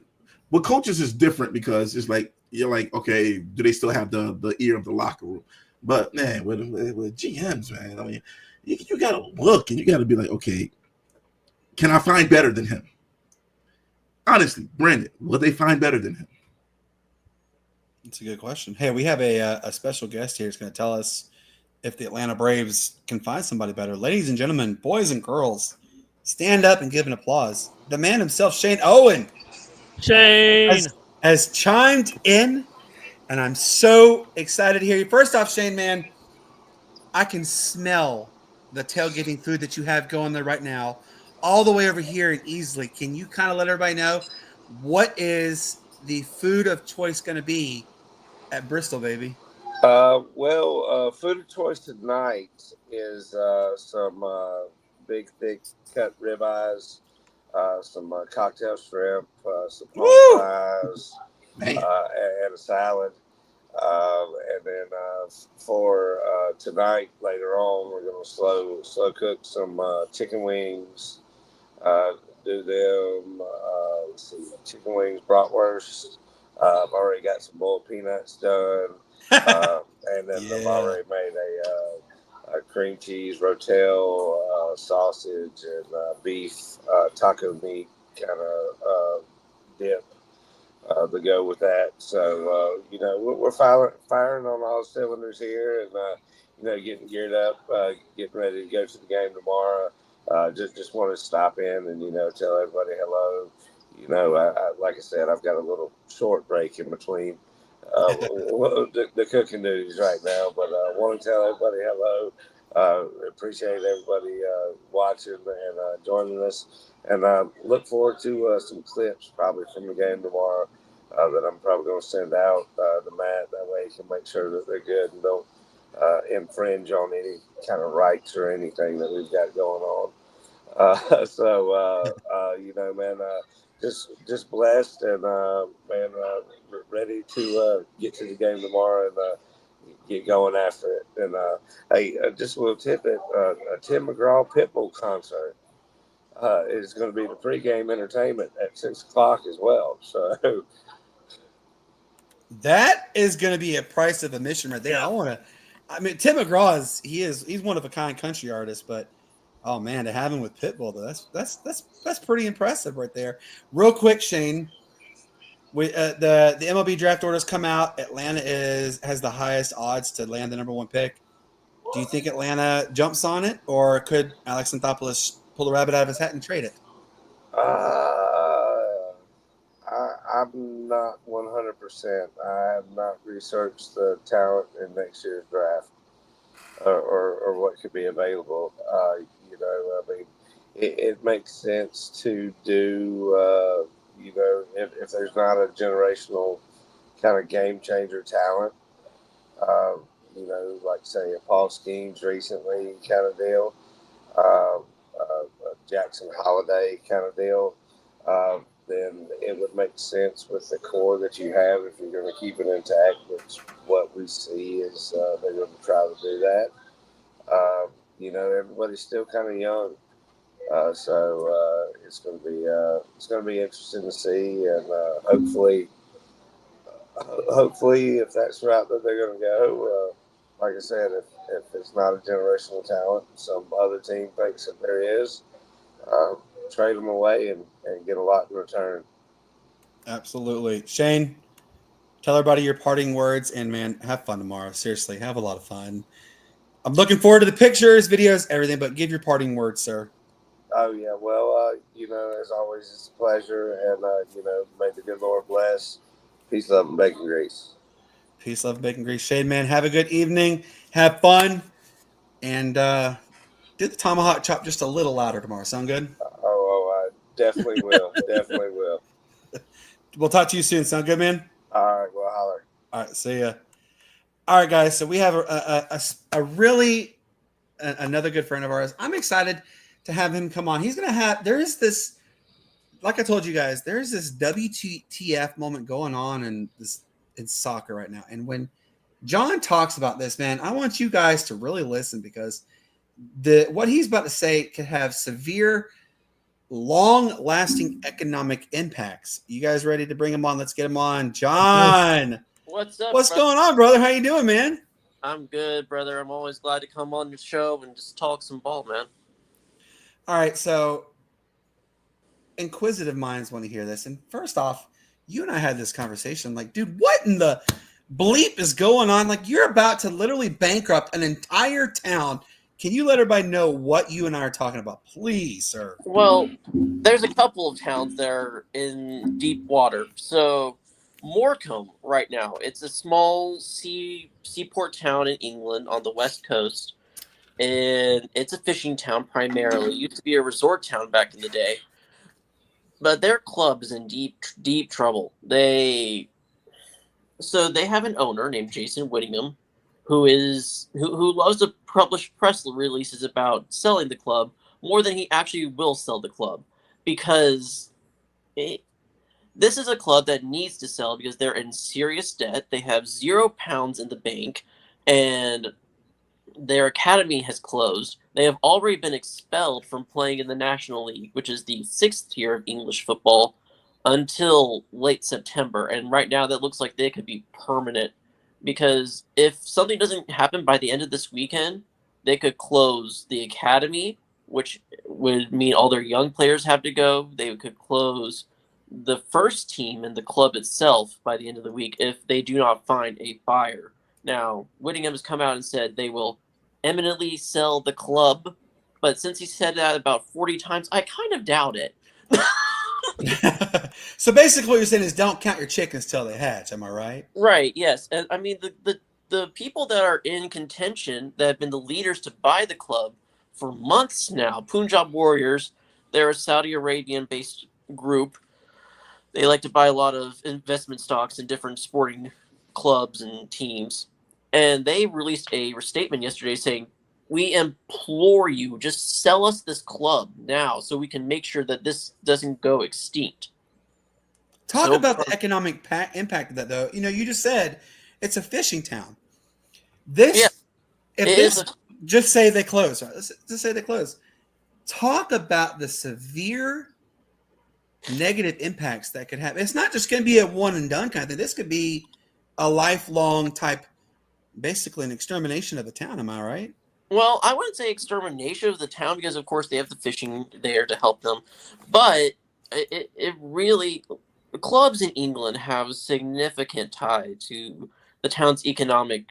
with coaches is different because it's like you're like, okay, do they still have the ear of the locker room? But man, with GMs, man, I mean, you got to look and you got to be like, okay, can I find better than him? Honestly, Brandon, will they find better than him? That's a good question. Hey, we have a special guest here who's going to tell us if the Atlanta Braves can find somebody better. Ladies and gentlemen, boys and girls, stand up and give an applause. The man himself, Shane Owen. Shane has chimed in, and I'm so excited to hear you. First off, Shane, man, I can smell the tailgating food that you have going there right now, all the way over here in Easley. Can you kind of let everybody know what is the food of choice going to be at Bristol, baby? Food of choice tonight is some big, thick cut ribeyes, some cocktail shrimp, some fries, and a salad. And then for tonight, later on, we're going to slow cook some chicken wings. Do them. Let's see, chicken wings, bratwurst. I've already got some boiled peanuts done, and then I've already made a cream cheese rotel, sausage, and beef taco meat kind of dip to go with that. So we're firing on all cylinders here, and getting geared up, getting ready to go to the game tomorrow. Just want to stop in and tell everybody hello. Like I said, I've got a little short break in between the cooking duties right now, but I want to tell everybody hello. Appreciate everybody watching and joining us, and look forward to some clips probably from the game tomorrow that I'm probably going to send out to Matt. That way he can make sure that they're good and don't infringe on any kind of rights or anything that we've got going on. Man, just blessed and ready to get to the game tomorrow and get going after it. And just a little tidbit: a Tim McGraw Pitbull concert is going to be the pregame entertainment at 6:00 as well. So that is going to be a price of admission right there. Yeah. Tim McGraw he's one of a kind country artist, but oh man, to have him with Pitbull, though, that's pretty impressive right there. Real quick, Shane, the MLB draft orders come out. Atlanta has the highest odds to land the number one pick. Do you think Atlanta jumps on it, or could Alex Anthopoulos pull the rabbit out of his hat and trade it? I'm not 100%. I have not researched the talent in next year's draft or what could be available. It makes sense to do, if there's not a generational kind of game changer talent, like say a Paul Skeens recently kind of deal, Jackson Holiday kind of deal, then it would make sense with the core that you have if you're going to keep it intact, which what we see is they're going to try to do that. Everybody's still kind of young, so it's going to be interesting to see, and hopefully, if that's the route that they're going to go, like I said, if it's not a generational talent, some other team thinks that there is, trade them away and get a lot in return. Absolutely. Shane, tell everybody your parting words, and man, have fun tomorrow. Seriously, have a lot of fun. I'm looking forward to the pictures, videos, everything, but give your parting words, sir. Oh, yeah. Well, as always, it's a pleasure, and, may the good Lord bless. Peace, love, and bacon grease. Peace, love, and bacon grease. Shane, man, have a good evening. Have fun, and do the tomahawk chop just a little louder tomorrow. Sound good? I definitely will. Definitely will. We'll talk to you soon. Sound good, man? All right. Well, holler. All right. See ya. All right, guys. So we have a really another good friend of ours. I'm excited to have him come on. He's going to have, there is this, like I told you guys, there is this WTF moment going on in soccer right now. And when John talks about this, man, I want you guys to really listen, because what he's about to say could have severe, long-lasting economic impacts. You guys ready to bring him on? Let's get him on. John, what's up? What's brother? going on, brother? How you doing, man? I'm good, brother. I'm always glad to come on your show and just talk some ball, man. All right, so inquisitive minds want to hear this. And first off, you and I had this conversation. Like, dude, what in the bleep is going on? Like, you're about to literally bankrupt an entire town. Can you let everybody know what you and I are talking about, please, sir? Well, there's a couple of towns that are in deep water. So Morecambe right now, it's a small seaport town in England on the west coast. And it's a fishing town primarily. It used to be a resort town back in the day. But their club is in deep trouble. They have an owner named Jason Whittingham, who loves to publish press releases about selling the club more than he actually will sell the club, because this is a club that needs to sell because they're in serious debt. They have £0 in the bank, and their academy has closed. They have already been expelled from playing in the National League, which is the 6th tier of English football, until late September. And right now that looks like they could be permanent, because if something doesn't happen by the end of this weekend, they could close the academy, which would mean all their young players have to go. They could close the first team and the club itself by the end of the week if they do not find a buyer. Now, Whittingham has come out and said they will eminently sell the club, but since he said that about 40 times, I kind of doubt it. So basically what you're saying is don't count your chickens till they hatch. Am I right? Right, yes. And I mean, the people that are in contention that have been the leaders to buy the club for months now, Punjab Warriors, they're a Saudi Arabian-based group. They like to buy a lot of investment stocks in different sporting clubs and teams. And they released a statement yesterday saying, "We implore you, just sell us this club now so we can make sure that this doesn't go extinct." Talk about the economic impact of that, though. You know, you just said it's a fishing town. Just say they close. Right? Let's just say they close. Talk about the severe negative impacts that could happen. It's not just going to be a one and done kind of thing. This could be a lifelong type, basically an extermination of the town. Am I right? Well, I wouldn't say extermination of the town, because of course they have the fishing there to help them. But it really, clubs in England have a significant tie to the town's economic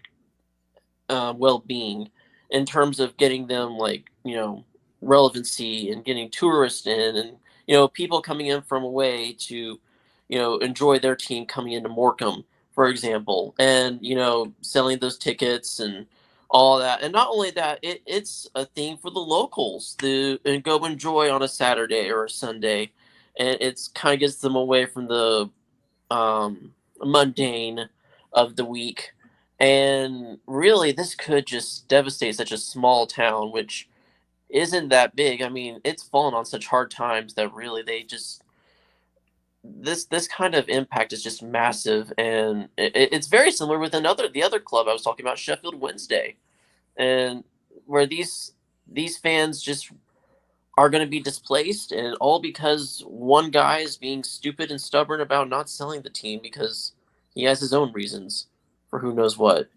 well-being, in terms of getting them, like, relevancy and getting tourists in, and people coming in from away to enjoy their team coming into Morecambe, for example, and selling those tickets and all that. And not only that, it's a thing for the locals to go enjoy on a Saturday or a Sunday, and it's kind of gets them away from the mundane of the week. And really, this could just devastate such a small town, which isn't that big. I mean, it's fallen on such hard times that really this kind of impact is just massive. And it's very similar with the other club I was talking about, Sheffield Wednesday, and where these fans just are going to be displaced, and all because one guy is being stupid and stubborn about not selling the team because he has his own reasons for who knows what.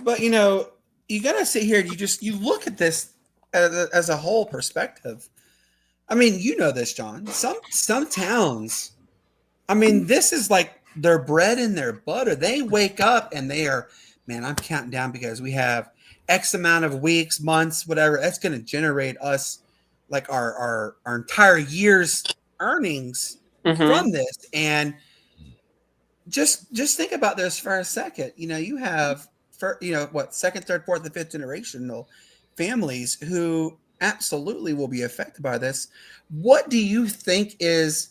But you got to sit here and you look at this as a whole perspective. I mean, this, John. Some towns, I mean, this is like their bread and their butter. They wake up and they are, man, I'm counting down because we have X amount of weeks, months, whatever. That's going to generate us like our entire year's earnings from this. And just think about this for a second. You have second, third, fourth, and fifth generational families who absolutely will be affected by this. What do you think is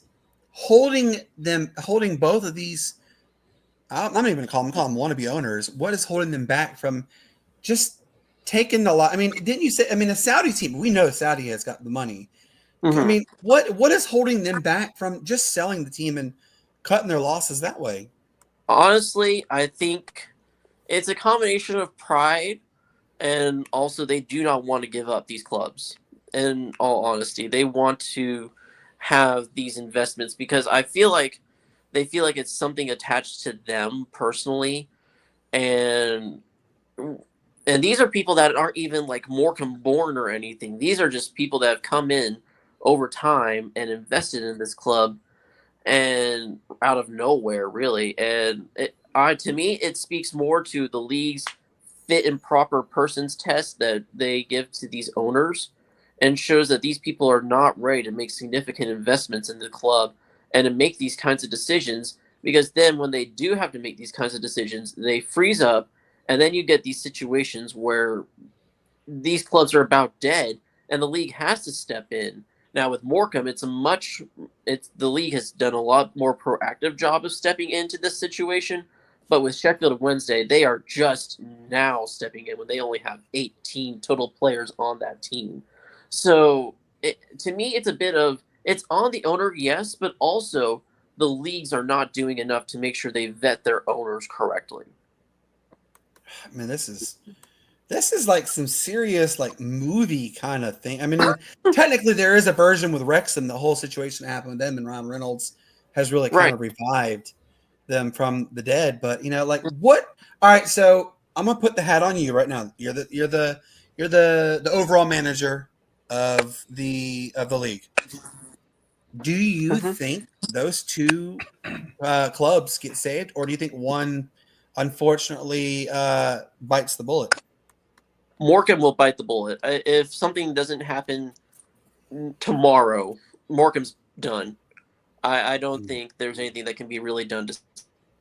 holding both of these? I'm not even going to call them wannabe owners. What is holding them back from just taken the lot. I mean, didn't you say? I mean, the Saudi team. We know Saudi has got the money. Mhm. I mean, what is holding them back from just selling the team and cutting their losses that way? Honestly, I think it's a combination of pride and also they do not want to give up these clubs. In all honesty, they want to have these investments because I feel like they feel like it's something attached to them personally, and these are people that aren't even like Morecambe born or anything. These are just people that have come in over time and invested in this club and out of nowhere, really. And to me, it speaks more to the league's fit and proper persons test that they give to these owners and shows that these people are not ready to make significant investments in the club and to make these kinds of decisions, because then when they do have to make these kinds of decisions, they freeze up, and then you get these situations where these clubs are about dead and the league has to step in. Now with Morecambe, the league has done a lot more proactive job of stepping into this situation. But with Sheffield and Wednesday, they are just now stepping in when they only have 18 total players on that team. So to me, it's a bit of it's on the owner, yes, but also the leagues are not doing enough to make sure they vet their owners correctly. I mean, this is like some serious like movie kind of thing. I mean, technically there is a version with Wrexham. The whole situation that happened with them and Ryan Reynolds has really kind of revived them from the dead. But like what? All right, so I'm gonna put the hat on you right now. You're the overall manager of the league. Do you think those two clubs get saved, or do you think one unfortunately bites the bullet? Morecambe will bite the bullet. If something doesn't happen tomorrow, Morecambe's done. I don't think there's anything that can be really done to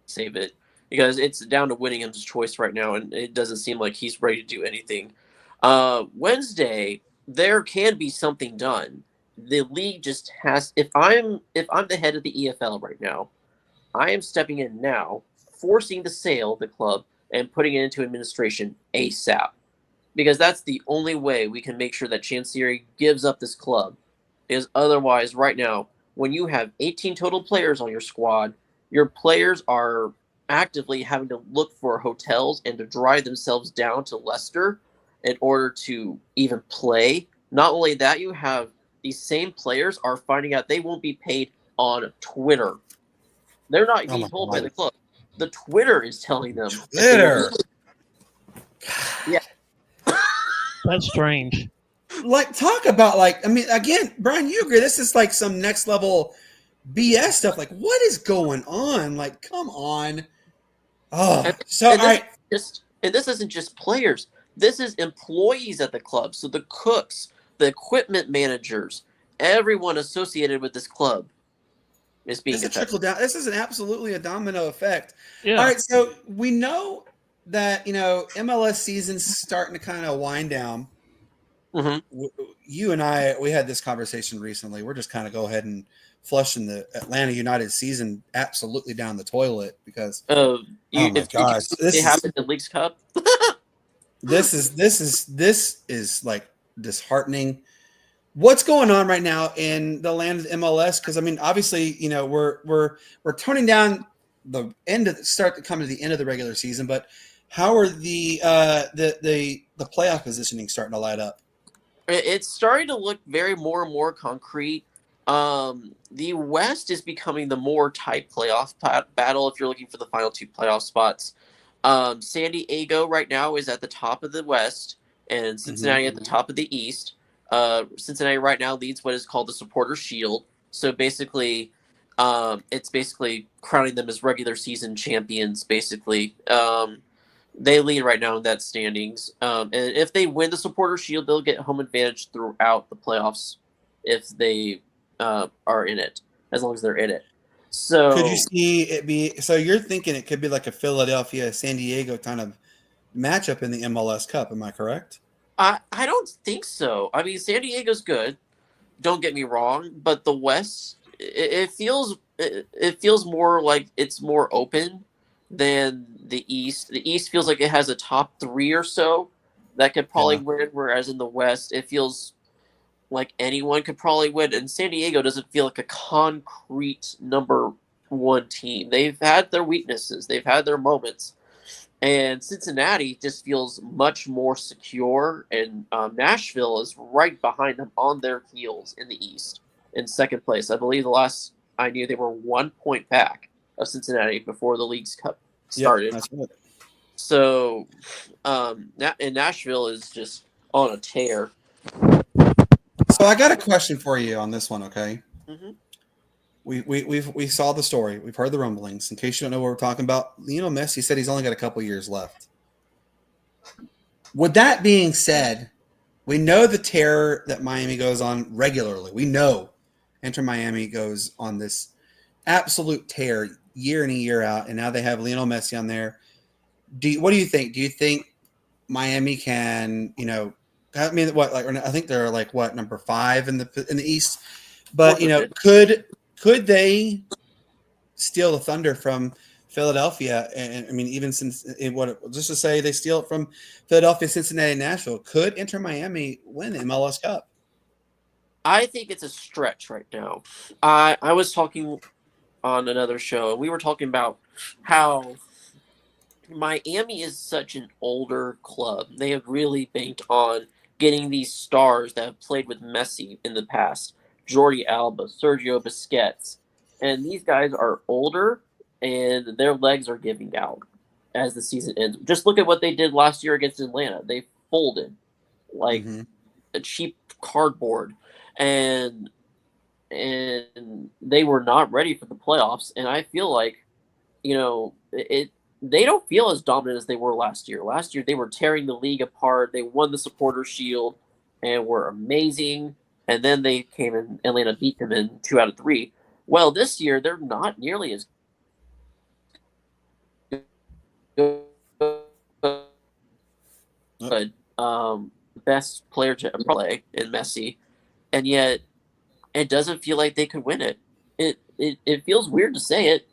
save it, because it's down to Whittingham's choice right now, and it doesn't seem like he's ready to do anything. Wednesday, there can be something done. The league just has. If I'm the head of the EFL right now, I am stepping in now, forcing the sale of the club and putting it into administration ASAP. Because that's the only way we can make sure that Chancery gives up this club. Because otherwise, right now, when you have 18 total players on your squad, your players are actively having to look for hotels and to drive themselves down to Leicester in order to even play. Not only that, you have these same players are finding out they won't be paid on Twitter. They're not being told by the club. The Twitter is telling them. Twitter. Yeah. That's strange. Like, talk about, like, I mean, again, Brian, you agree this is like some next level BS stuff. Like, what is going on? Like, come on. Oh, And this isn't just players. This is employees at the club. So the cooks, the equipment managers, everyone associated with this club is being affected. Trickle down. This is absolutely a domino effect. Yeah. All right, so we know that MLS season's starting to kind of wind down. Mm-hmm. You and I, we had this conversation recently. We're just kind of go ahead and flushing the Atlanta United season absolutely down the toilet because oh my gosh, this happened in Leagues Cup. this is like disheartening. What's going on right now in the land of MLS? Because I mean, obviously, we're turning down the end of start to come to the end of the regular season, but how are the playoff positioning starting to light up? It's starting to look more and more concrete. The West is becoming the more tight playoff battle if you're looking for the final two playoff spots. San Diego right now is at the top of the West, and Cincinnati at the top of the East. Cincinnati right now leads what is called the Supporter Shield. So basically, it's basically crowning them as regular season champions, basically. They lead right now in that standings. And if they win the Supporter Shield, they'll get home advantage throughout the playoffs if they are in it, as long as they're in it. So could you see it be? So you're thinking it could be like a Philadelphia, San Diego kind of matchup in the MLS Cup? Am I correct? I don't think so. I mean, San Diego's good. Don't get me wrong, but the West, it feels more like it's more open than the East. The East feels like it has a top three or so, that could probably win, whereas in the West, it feels like anyone could probably win. And San Diego doesn't feel like a concrete number one team. They've had their weaknesses. They've had their moments. And Cincinnati just feels much more secure, and Nashville is right behind them on their heels in the East in second place. I believe the last I knew they were 1 point back of Cincinnati before the League's Cup started. That's right. So, and Nashville is just on a tear. So I got a question for you on this one, okay? Mm-hmm. We saw the story. We've heard the rumblings. In case you don't know what we're talking about, Lionel Messi said he's only got a couple years left. With that being said, we know the terror that Miami goes on regularly. We know Inter Miami goes on this absolute tear year in and year out, and now they have Lionel Messi on there. What do you think? Do you think Miami can, I mean, I think they're like number 5 in the East, but could they steal the thunder from Philadelphia? And I mean, even since just to say they steal it from Philadelphia, Cincinnati, Nashville, could Inter Miami win the MLS Cup? I think it's a stretch right now. I was talking on another show, and we were talking about how Miami is such an older club. They have really banked on getting these stars that have played with Messi in the past. Jordi Alba, Sergio Busquets. And these guys are older, and their legs are giving out as the season ends. Just look at what they did last year against Atlanta. They folded like a cheap cardboard. And they were not ready for the playoffs. And I feel like, they don't feel as dominant as they were last year. Last year, they were tearing the league apart. They won the Supporter Shield and were amazing. And then they came in, Atlanta beat them in 2 out of 3. Well, this year, they're not nearly as good. Best player to play in Messi. And yet, it doesn't feel like they could win it. It feels weird to say it,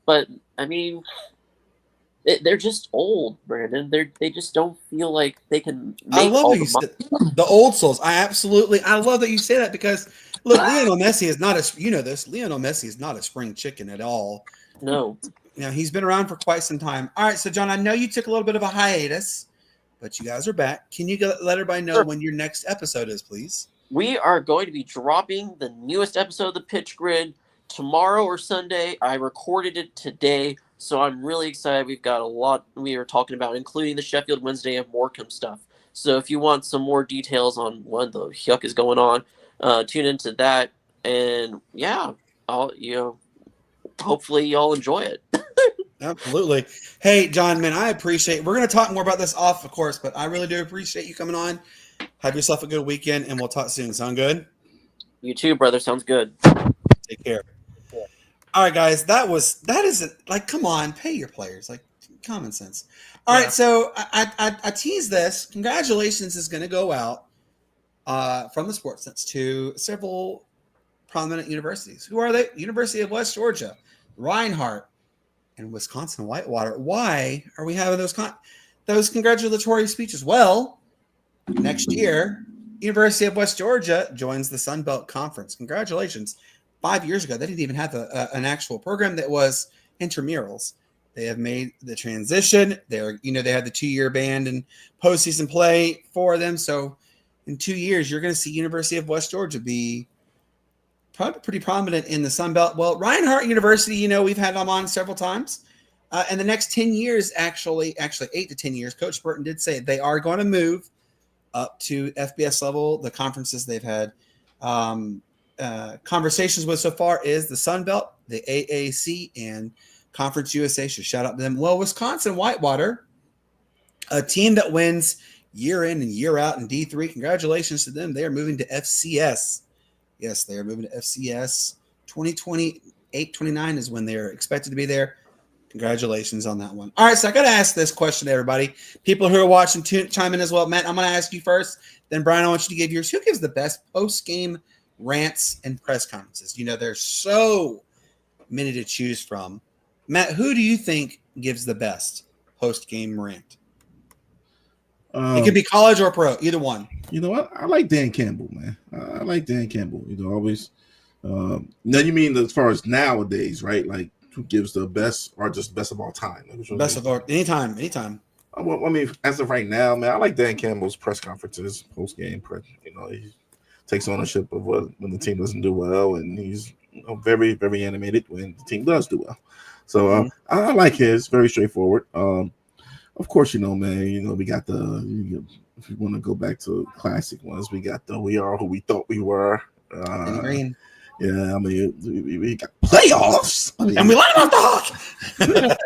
but, I mean, they're just old, Brandon. They just don't feel like they can make I love all that you said the old souls. I love that you say that because look, Lionel Messi is not Lionel Messi is not a spring chicken at all. No. He's been around for quite some time. All right, so John, I know you took a little bit of a hiatus, but you guys are back. Can you let everybody know when your next episode is, please? We are going to be dropping the newest episode of the Pitch Grid tomorrow or Sunday. I recorded it today. So I'm really excited. We've got a lot we are talking about, including the Sheffield Wednesday and Morecambe stuff. So if you want some more details on what the yuck is going on, tune into that. And yeah, hopefully y'all enjoy it. Absolutely. Hey, John, man, I appreciate. We're going to talk more about this off, of course, but I really do appreciate you coming on. Have yourself a good weekend, and we'll talk soon. Sound good? You too, brother. Sounds good. Take care. All right, guys, that isn't like, come on, pay your players, like common sense. All right, so I tease this. Congratulations is going to go out from the Sportz Nutz to several prominent universities. Who are they? University of West Georgia, Reinhardt, and Wisconsin Whitewater. Why are we having those congratulatory speeches? Well, next year, University of West Georgia joins the Sun Belt Conference. Congratulations. 5 years ago, they didn't even have an actual program that was intramurals. They have made the transition. They had the 2-year ban and postseason play for them. So in 2 years, you're going to see University of West Georgia be probably pretty prominent in the Sun Belt. Well, Reinhardt University, we've had them on several times. And the next 10 years, actually 8 to 10 years, Coach Burton did say they are going to move up to FBS level. The conferences they've had conversations with so far is the Sun Belt, the AAC, and Conference USA. So shout out to them. Well, Wisconsin Whitewater, a team that wins year in and year out in D3. Congratulations to them. They are moving to FCS. Yes, they are moving to FCS. 2028-29 is when they're expected to be there. Congratulations on that one. All right, so I got to ask this question to everybody. People who are watching, chime in as well. Matt, I'm going to ask you first. Then, Brian, I want you to give yours. Who gives the best post-game rants and press conferences? There's so many to choose from. Matt, who do you think gives the best post-game rant? It could be college or pro, either one. You know what? I like Dan Campbell, man. I like Dan Campbell. You know, always. Now you mean as far as nowadays, right? Like who gives the best or just best of all time? Like, best of all, anytime. Well, I mean, as of right now, man, I like Dan Campbell's press conferences, post game press. You know, he takes ownership of when the team doesn't do well, and he's very, very animated when the team does do well. So I like his. Very straightforward. Of course, you know, man. You know, we got if you want to go back to classic ones, we got the "We Are Who We Thought We Were." Green. Yeah, I mean, we got playoffs, and we let him off the hook.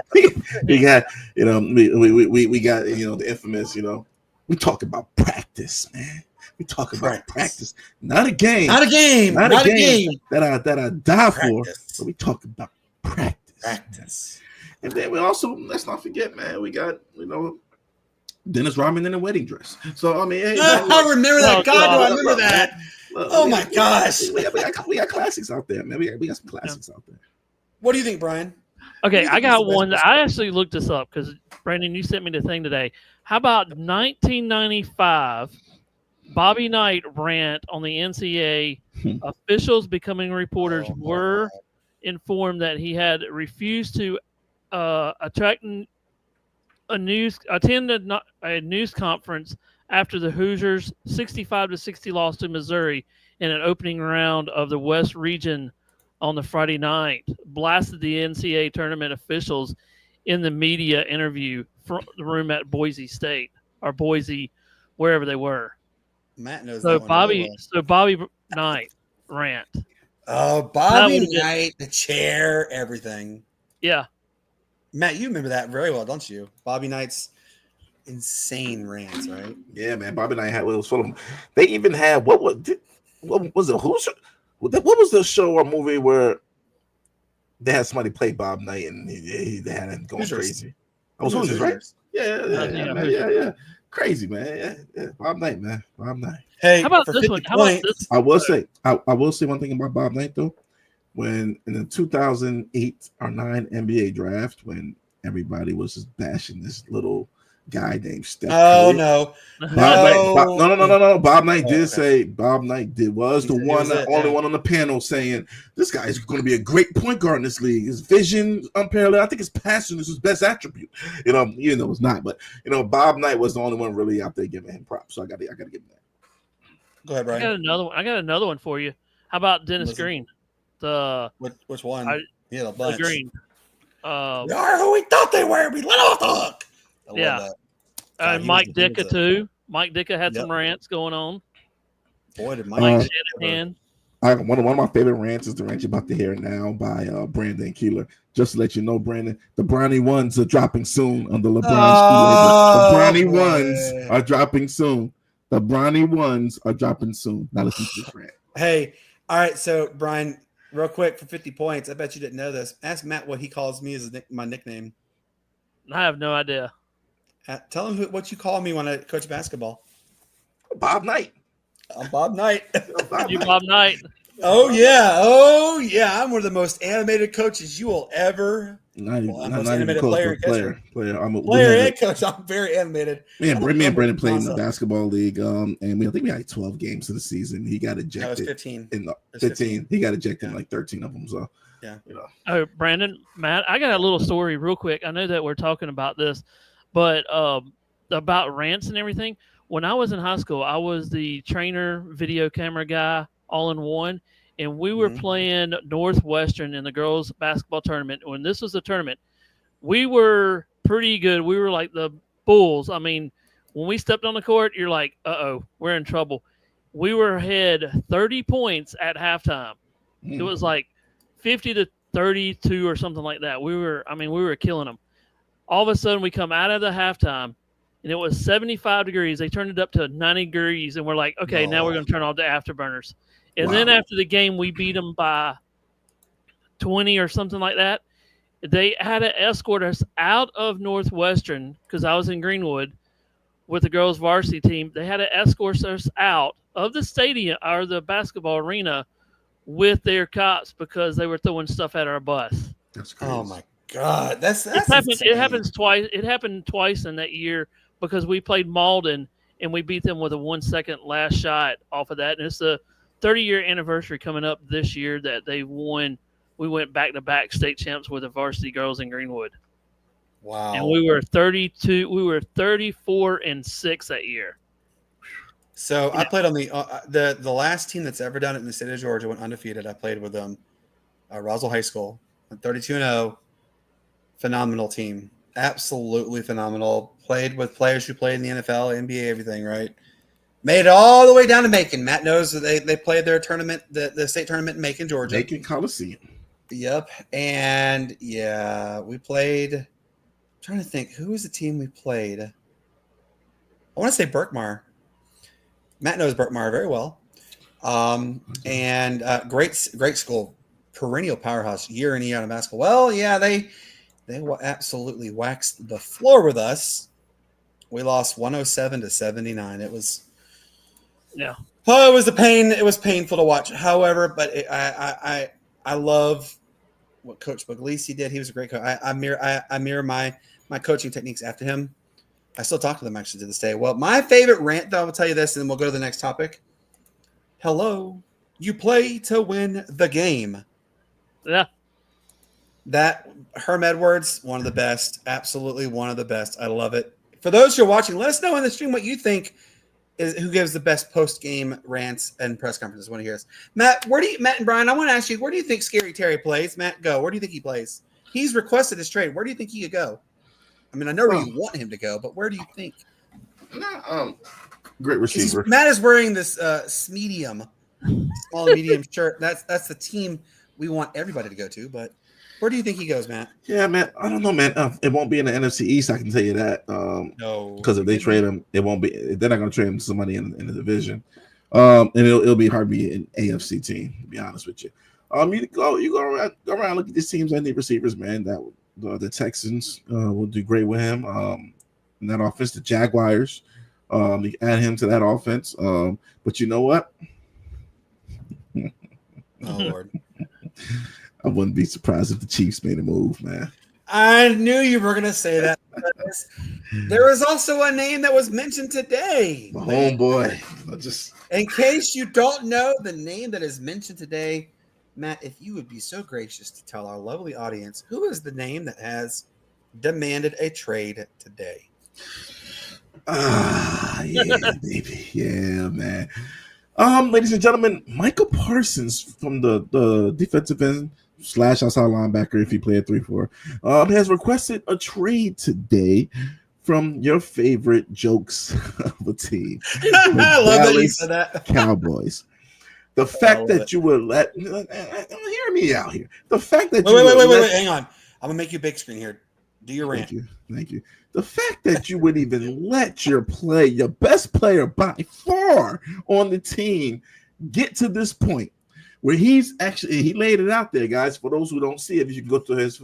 we got, you know, we got, you know, the infamous, you know, we talk about practice, man. We talk about practice, not a game, not a game that I die for. But we talk about practice. And then we also, let's not forget, man, we got, you know, Dennis Rodman in a wedding dress. So I mean, hey, I remember that. God, do I remember that? Oh my gosh, we got classics out there, man. We got some classics out there. What do you think, Brian? Okay, I got one. I actually looked this up because Brandon, you sent me the thing today. How about 1995? Bobby Knight rant on the NCAA. Officials becoming reporters were informed that he had refused to attend a news conference after the Hoosiers 65-60 loss to Missouri in an opening round of the West Region on the Friday night, blasted the NCAA tournament officials in the media interview from the room at Boise State or Boise, wherever they were. Matt knows. So that one Bobby Knight rant. Oh, Bobby Knight, the chair, everything. Yeah. Matt, you remember that very well, don't you? Bobby Knight's insane rants, right? Yeah, man. Bobby Knight had was full of them. They even had what was it? What was the show or movie where they had somebody play Bob Knight and they had him going crazy? I was Hoosiers, right? Yeah. Crazy, man. Yeah. Bob Knight, man. Bob Knight. Hey, how about this one? How about this? I will say one thing about Bob Knight though. When in the 2008 or 9 NBA draft, when everybody was just bashing this little guy named Steph Curry. No. Bob Knight did say was the only one on the panel saying this guy is going to be a great point guard in this league. His vision unparalleled. I think his passion is his best attribute. You know, even though it's not, but you know, Bob Knight was the only one really out there giving him props. So I got to give him that. Go ahead, Brian. I got another one for you. How about Dennis Green? Which one? The bunch. The Green. We are who we thought they were. We let off the hook. And Mike Ditka too. Mike Ditka had some rants going on. Boy, did Mike Shanahan. One of my favorite rants is the rant you're about to hear now by Brandon Keeler. Just to let you know, Brandon, the Brownie ones are dropping soon on the LeBron's The Brownie ones are dropping soon. The Brownie ones are dropping soon. Now listen to this rant. Hey, all right. So Brian, real quick for 50 points. I bet you didn't know this. Ask Matt what he calls me as my nickname. I have no idea. Tell him what you call me when I coach basketball. Bob Knight. I'm Bob Knight. Bob Knight. Oh yeah. I'm one of the most animated coaches you will ever. I'm a player and coach. I'm very animated. Man, me and Brandon played in the basketball league, and I think we had 12 games in the season. He got ejected. That was 15. In the 15. He got ejected in like 13 of them. So yeah, you know. Oh, Brandon, Matt, I got a little story real quick. I know that we're talking about this, but about rants and everything. When I was in high school, I was the trainer, video camera guy, all in one. And we were playing Northwestern in the girls' basketball tournament. When this was a tournament, we were pretty good. We were like the Bulls. I mean, when we stepped on the court, you're like, uh-oh, we're in trouble. We were ahead 30 points at halftime. It was like 50-32 or something like that. We were killing them. All of a sudden, we come out of the halftime, and it was 75 degrees. They turned it up to 90 degrees, and we're like, okay, now we're going to turn off the afterburners. And then after the game, we beat them by 20 or something like that. They had to escort us out of Northwestern because I was in Greenwood with the girls' varsity team. They had to escort us out of the stadium or the basketball arena with their cops because they were throwing stuff at our bus. That's crazy. Oh my God, that's It happens twice. It happened twice in that year because we played Malden and we beat them with a 1 second last shot off of that. And it's the 30-year anniversary coming up this year that they won. We went back-to-back state champs with the varsity girls in Greenwood. Wow. And we were 32. We were 34-6 that year. So I played on the last team that's ever done it in the state of Georgia, went undefeated. I played with them, Roswell High School, 32-0. Phenomenal team, absolutely phenomenal. Played with players who played in the NFL, NBA, everything. Right, made it all the way down to Macon. Matt knows that they played their tournament, the state tournament in Macon, Georgia. Macon Coliseum. Yep, and yeah, we played. I'm trying to think, who was the team we played? I want to say Berkmar. Matt knows Berkmar very well, and great school, perennial powerhouse, year in and year out in basketball. Well, yeah, they absolutely waxed the floor with us. We lost 107-79. It was, yeah. Oh, it was a pain. It was painful to watch. However, but I love what Coach Puglisi did. He was a great coach. I mirror my coaching techniques after him. I still talk to them actually to this day. Well, my favorite rant, though, I will tell you this, and then we'll go to the next topic. Hello, you play to win the game. Yeah. That Herm Edwards, one of the best, absolutely one of the best. I love it. For those who are watching, let us know in the stream what you think is who gives the best post-game rants and press conferences. I want to hear this. Matt and Brian, I want to ask you, where do you think Scary Terry plays? Matt, go. Where do you think he plays? He's requested his trade. Where do you think he could go? I mean, I know where you want him to go, but where do you think? Great receiver. Matt is wearing this medium, small and medium shirt. That's the team we want everybody to go to, but where do you think he goes, Matt? Yeah, man. I don't know, man. It won't be in the NFC East. I can tell you that. No, because if they trade him, it won't be. They're not going to trade him to somebody in the division. And it'll be hard to be an AFC team. To be honest with you. You go around, look at these teams and the receivers, man. That the Texans will do great with him. In that offense, the Jaguars. You can add him to that offense. But you know what? Oh Lord. I wouldn't be surprised if the Chiefs made a move, man. I knew you were going to say that. There was also a name that was mentioned today. My homeboy. In case you don't know the name that is mentioned today, Matt, if you would be so gracious to tell our lovely audience, who is the name that has demanded a trade today? Yeah, baby. Yeah, man. Ladies and gentlemen, Michael Parsons from the defensive end / outside linebacker, if he played 3-4, has requested a trade today from your favorite jokes of a team. I love that you said that. Cowboys. The fact that you would hear me out here. The fact that wait, hang on. I'm gonna make you big screen here. Do your rant. Thank you. The fact that you would even let your best player by far on the team, get to this point where he laid it out there, guys. For those who don't see it, you can go to his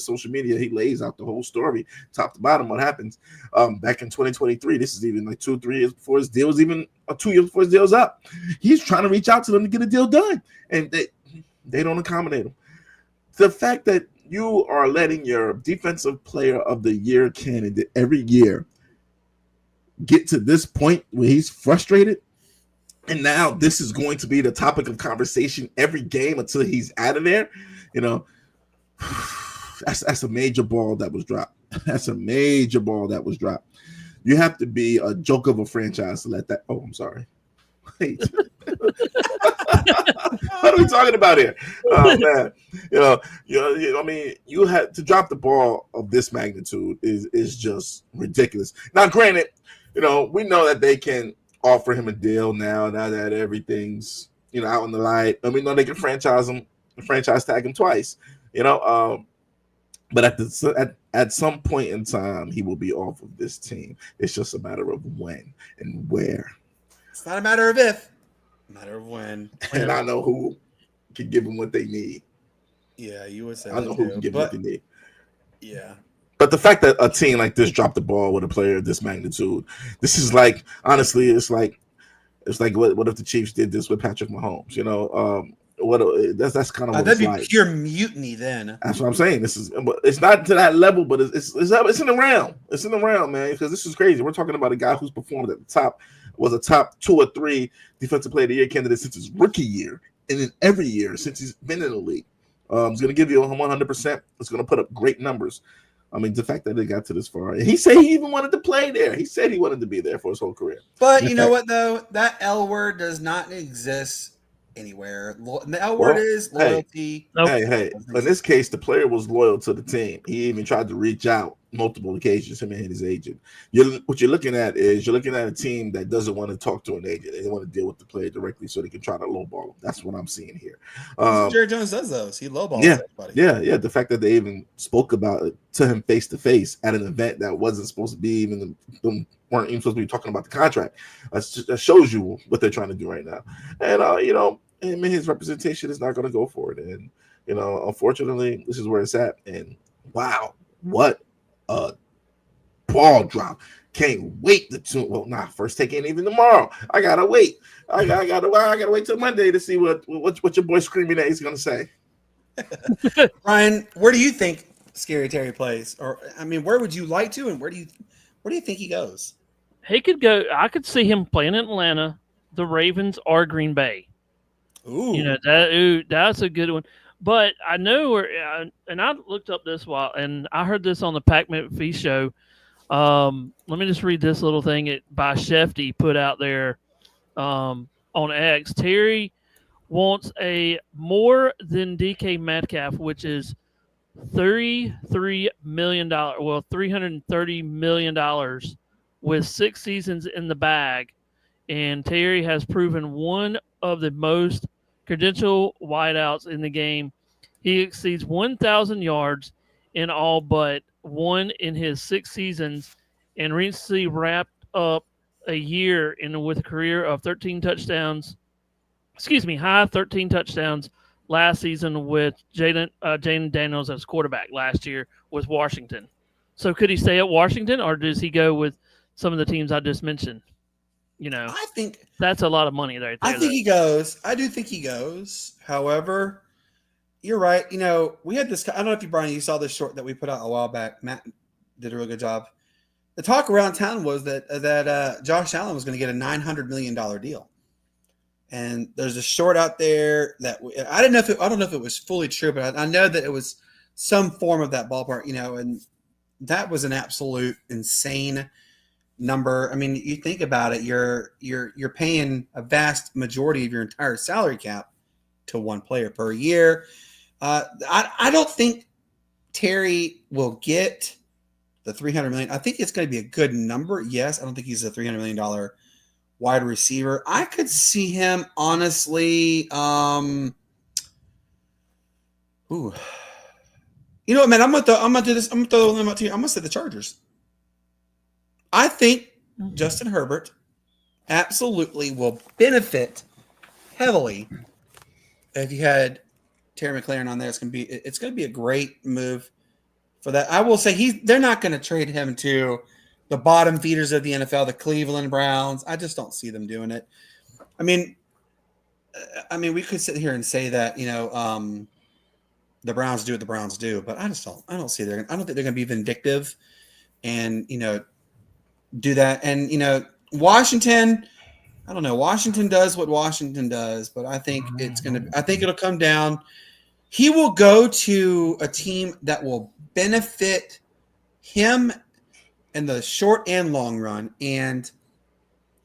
social media. He lays out the whole story, top to bottom, what happens. Back in 2023, this is even like 2-3 years before his deal was even 2 years before his deal's up. He's trying to reach out to them to get a deal done, and they don't accommodate him. The fact that you are letting your defensive player of the year candidate every year get to this point where he's frustrated, and now this is going to be the topic of conversation every game until he's out of there. You know, that's a major ball that was dropped. That's a major ball that was dropped. You have to be a joke of a franchise to let that. Oh, I'm sorry. Wait. What are we talking about here? Oh man, I mean, you had to drop the ball of this magnitude is just ridiculous. Now, granted, we know that they can offer him a deal now that everything's out in the light. And we know they can franchise tag him twice. But at some point in time, he will be off of this team. It's just a matter of when and where. It's not a matter of if. Matter of when. And I know who can give them what they need. Yeah, you would say I know who can give them what they need. Yeah. But the fact that a team like this dropped the ball with a player of this magnitude, this is like, honestly, it's like what if the Chiefs did this with Patrick Mahomes? that's kind of what that'd it's be like. pure mutiny then. That's what I'm saying. It's not to that level, but it's in the realm. It's in the realm, man. Because this is crazy. We're talking about a guy who's performed at the top, was a top 2 or 3 defensive player of the year candidate since his rookie year, and then every year since he's been in the league. It's going to give you 100%. It's going to put up great numbers. I mean, the fact that they got to this far, and he said he even wanted to play there. He said he wanted to be there for his whole career. But you know what, though? That L word does not exist anywhere. The L word is loyalty. Hey. In this case, the player was loyal to the team. He even tried to reach out multiple occasions, him and his agent. What you're looking at is a team that doesn't want to talk to an agent. They want to deal with the player directly so they can try to lowball him. That's what I'm seeing here. Jerry Jones does those. He lowballs everybody. Yeah. The fact that they even spoke about it to him face to face at an event that wasn't supposed to be even weren't even supposed to be talking about the contract. That shows you what they're trying to do right now. And him and his representation is not going to go for it. And unfortunately, this is where it's at. And wow, what a ball drop! Can't wait first take ain't even tomorrow. I gotta wait. I gotta wait till Monday to see what your boy screaming at is gonna say. Ryan, where do you think Scary Terry plays? Or I mean, where would you like to, and where do you think he goes? He could go. I could see him playing in Atlanta, the Ravens, or Green Bay. Ooh, that's a good one. But I know, and I looked up this while, and I heard this on the Pat McAfee show. Let me just read this little thing by Shefty put out there on X. Terry wants a more than DK Metcalf, which is $33 million. Well, $330 million with 6 seasons in the bag. And Terry has proven one of the most credential wideouts in the game. He exceeds 1,000 yards in all but one in his 6 seasons, and recently wrapped up a year with a career of 13 touchdowns. High 13 touchdowns last season with Jaden Daniels as quarterback last year with Washington. So could he stay at Washington, or does he go with some of the teams I just mentioned? I think that's a lot of money right there. I think he goes. I do think he goes. However, you're right. We had this. I don't know if you saw this short that we put out a while back. Matt did a really good job. The talk around town was that Josh Allen was going to get a $900 million deal, and there's a short out there that I don't know if it was fully true, but I know that it was some form of that ballpark. And that was an absolute insane number. I mean, you think about it, you're paying a vast majority of your entire salary cap to one player per year. I don't think Terry will get the $300 million. I think it's going to be a good number. Yes, I don't think he's a $300 million wide receiver. I could see him honestly. Man, I'm gonna do this. I'm gonna throw them out to you. I'm gonna say the Chargers. I think Justin Herbert absolutely will benefit heavily if you had Terry McLaurin on there. It's gonna be a great move for that. I will say they're not going to trade him to the bottom feeders of the NFL, the Cleveland Browns. I just don't see them doing it. I mean, we could sit here and say that the Browns do what the Browns do, but I don't see I don't think they're going to be vindictive and do that. And Washington, I don't know. Washington does what Washington does, but I think it'll come down. He will go to a team that will benefit him in the short and long run. And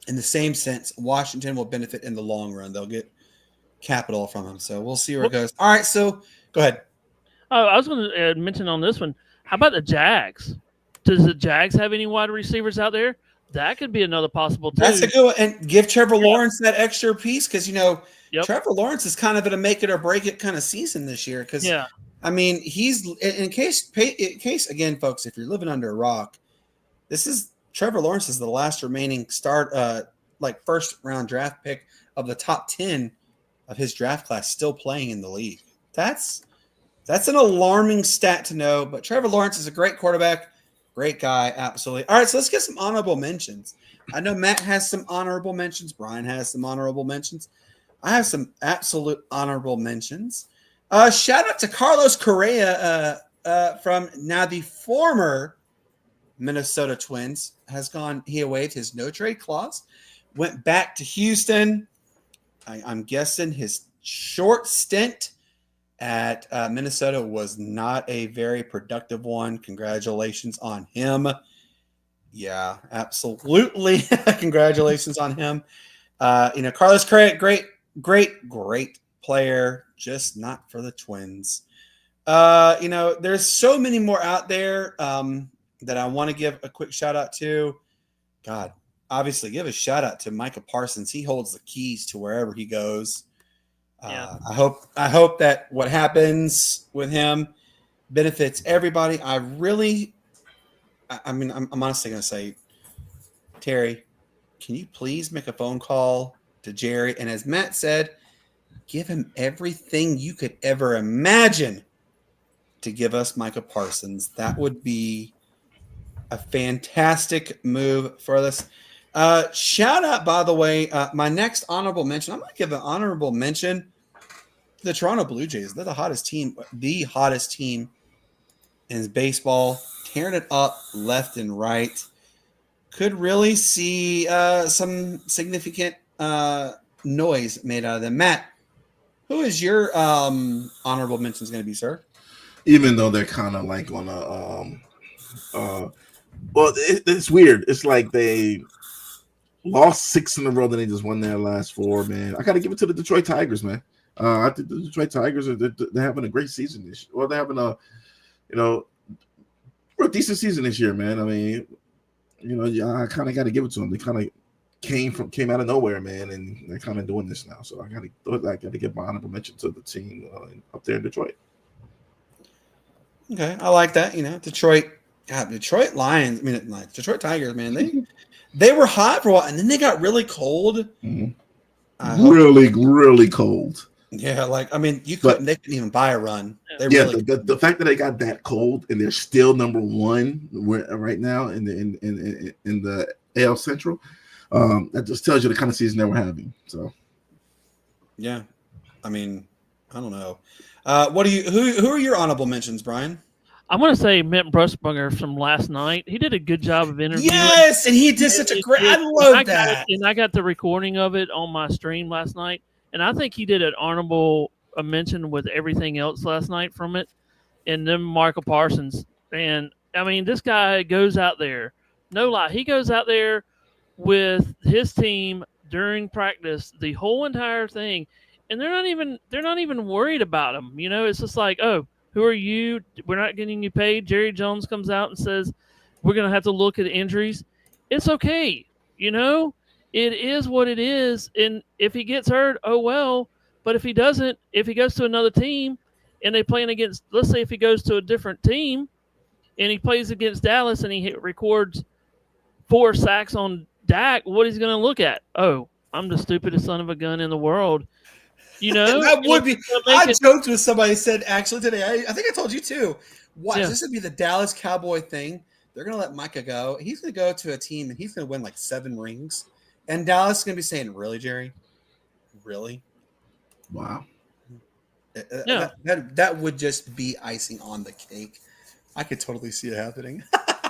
in the same sense, Washington will benefit in the long run. They'll get capital from him. So we'll see where it goes. All right. So go ahead. Oh, I was going to mention on this one. How about the Jags? Does the Jags have any wide receivers out there? That could be another possible too. That's a good one. And give Trevor Lawrence that extra piece because, Trevor Lawrence is kind of in a make it or break it kind of season this year. Because, I mean, he's in case again, folks, if you're living under a rock, Trevor Lawrence is the last remaining first round draft pick of the top 10 of his draft class still playing in the league. That's an alarming stat to know. But Trevor Lawrence is a great quarterback. Great guy, absolutely. All right, so let's get some honorable mentions. I know Matt has some honorable mentions. Brian has some honorable mentions. I have some absolute honorable mentions. Shout out to Carlos Correa from now the former Minnesota Twins has gone. He waived his no trade clause, went back to Houston. I'm guessing his short stint at Minnesota was not a very productive one. Congratulations on him. Yeah, absolutely. Congratulations on him. Carlos Correa, great player, just not for the Twins. There's so many more out there that I want to give a quick shout out to. God, obviously give a shout out to Micah Parsons. He holds the keys to wherever he goes. Yeah. I hope that what happens with him benefits everybody. I'm honestly going to say, Terry, can you please make a phone call to Jerry? And as Matt said, give him everything you could ever imagine to give us Micah Parsons. That would be a fantastic move for us. Shout out, by the way, my next honorable mention. I'm going to give an honorable mention to the Toronto Blue Jays. They're the hottest team in baseball, tearing it up left and right. Could really see some significant noise made out of them. Matt, who is your honorable mentions going to be, sir? Even though they're kind of like on a it's weird. It's like they lost 6 in a row, then they just won their last 4, man. I got to give it to the Detroit Tigers, man. I think the Detroit Tigers they're having a great season this year. Well, they're having a decent season this year, man. I mean, I kind of got to give it to them. They kind of came out of nowhere, man, and they're kind of doing this now. So I got to give my honorable mention to the team up there in Detroit. Okay, I like that. Detroit Lions. Detroit Tigers, man. They were hot for a while, and then they got really cold. Mm-hmm. Really cold. Yeah, they couldn't even buy a run. The fact that they got that cold and they're still number 1 right now in the AL Central, that just tells you the kind of season that we're having. So, yeah, I don't know. Who are your honorable mentions, Brian? I'm going to say Mitt Brusburger from last night. He did a good job of interviewing. Yes, and he did such a great. I love that. And I got the recording of it on my stream last night, and I think he did an honorable mention with everything else last night from it. And then Michael Parsons, and this guy goes out there. No lie, he goes out there with his team during practice, the whole entire thing, and they're not even worried about him. It's just like, oh, who are you? We're not getting you paid. Jerry Jones comes out and says, we're going to have to look at injuries. It's okay. It is what it is. And if he gets hurt, oh, well. But if he doesn't, if he goes to another team and they playing against, let's say if he goes to a different team and he plays against Dallas and he records 4 sacks on Dak, what is he going to look at? Oh, I'm the stupidest son of a gun in the world. That would be. I joked with somebody said actually today. I think I told you too. Watch, this would be the Dallas Cowboy thing. They're going to let Micah go. He's going to go to a team and he's going to win like 7 rings. And Dallas is going to be saying, "Really, Jerry? Really? Wow." That would just be icing on the cake. I could totally see it happening.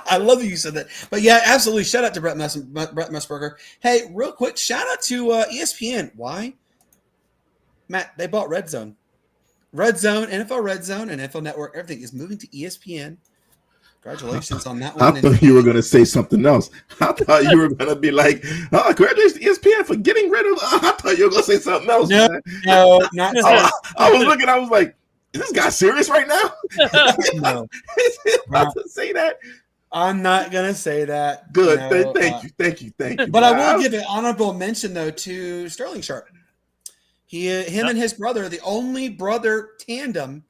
I love that you said that. But yeah, absolutely. Shout out to Brett Musburger. Hey, real quick, shout out to ESPN. Why? Matt, they bought Red Zone. NFL Red Zone, and NFL Network, everything is moving to ESPN. Congratulations on that one. I thought you were going to say something else. I thought you were going to be like, oh, congratulations to ESPN for getting rid of I thought you were going to say something else. No, not I was looking, I was like, is this guy serious right now? No. About to say that? I'm not going to say that. Good. Thank you. But I will give an honorable mention, though, to Sterling Sharp. Him and his brother, the only brother tandem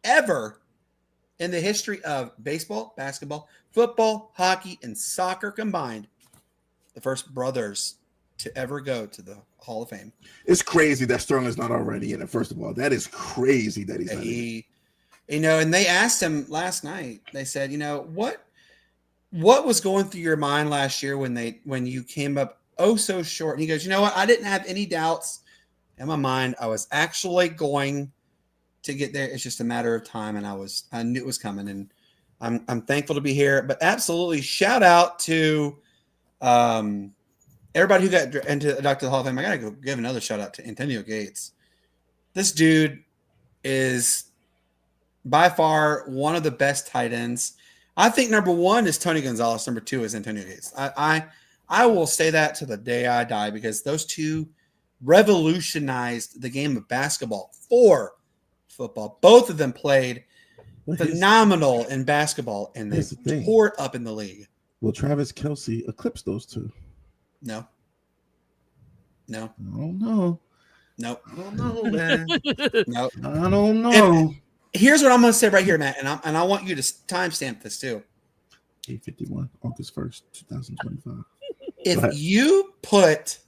ever in the history of baseball, basketball, football, hockey, and soccer combined, the first brothers to ever go to the Hall of Fame. It's crazy that Sterling's not already in it, first of all. That is crazy that he's not in it. And they asked him last night, they said, what was going through your mind last year when you came up so short? And he goes, you know what? I didn't have any doubts In my mind, I was actually going to get there. It's just a matter of time, and I knew it was coming, and I'm thankful to be here. But absolutely, shout out to everybody who got into Dr. Hall of Fame. I gotta go give another shout out to Antonio Gates. This dude is by far one of the best tight ends. I think number one is Tony Gonzalez. Number two is Antonio Gates. I will say that to the day I die because those two revolutionized the game of basketball for football. Both of them played phenomenal in basketball, and they tore it up in the league. Will Travis Kelce eclipse those two? No. I don't know. Nope. I don't know, man. Nope. I don't know. And here's what I'm going to say right here, Matt, and I want you to timestamp this too. 8:51, August 1st, 2025. If you put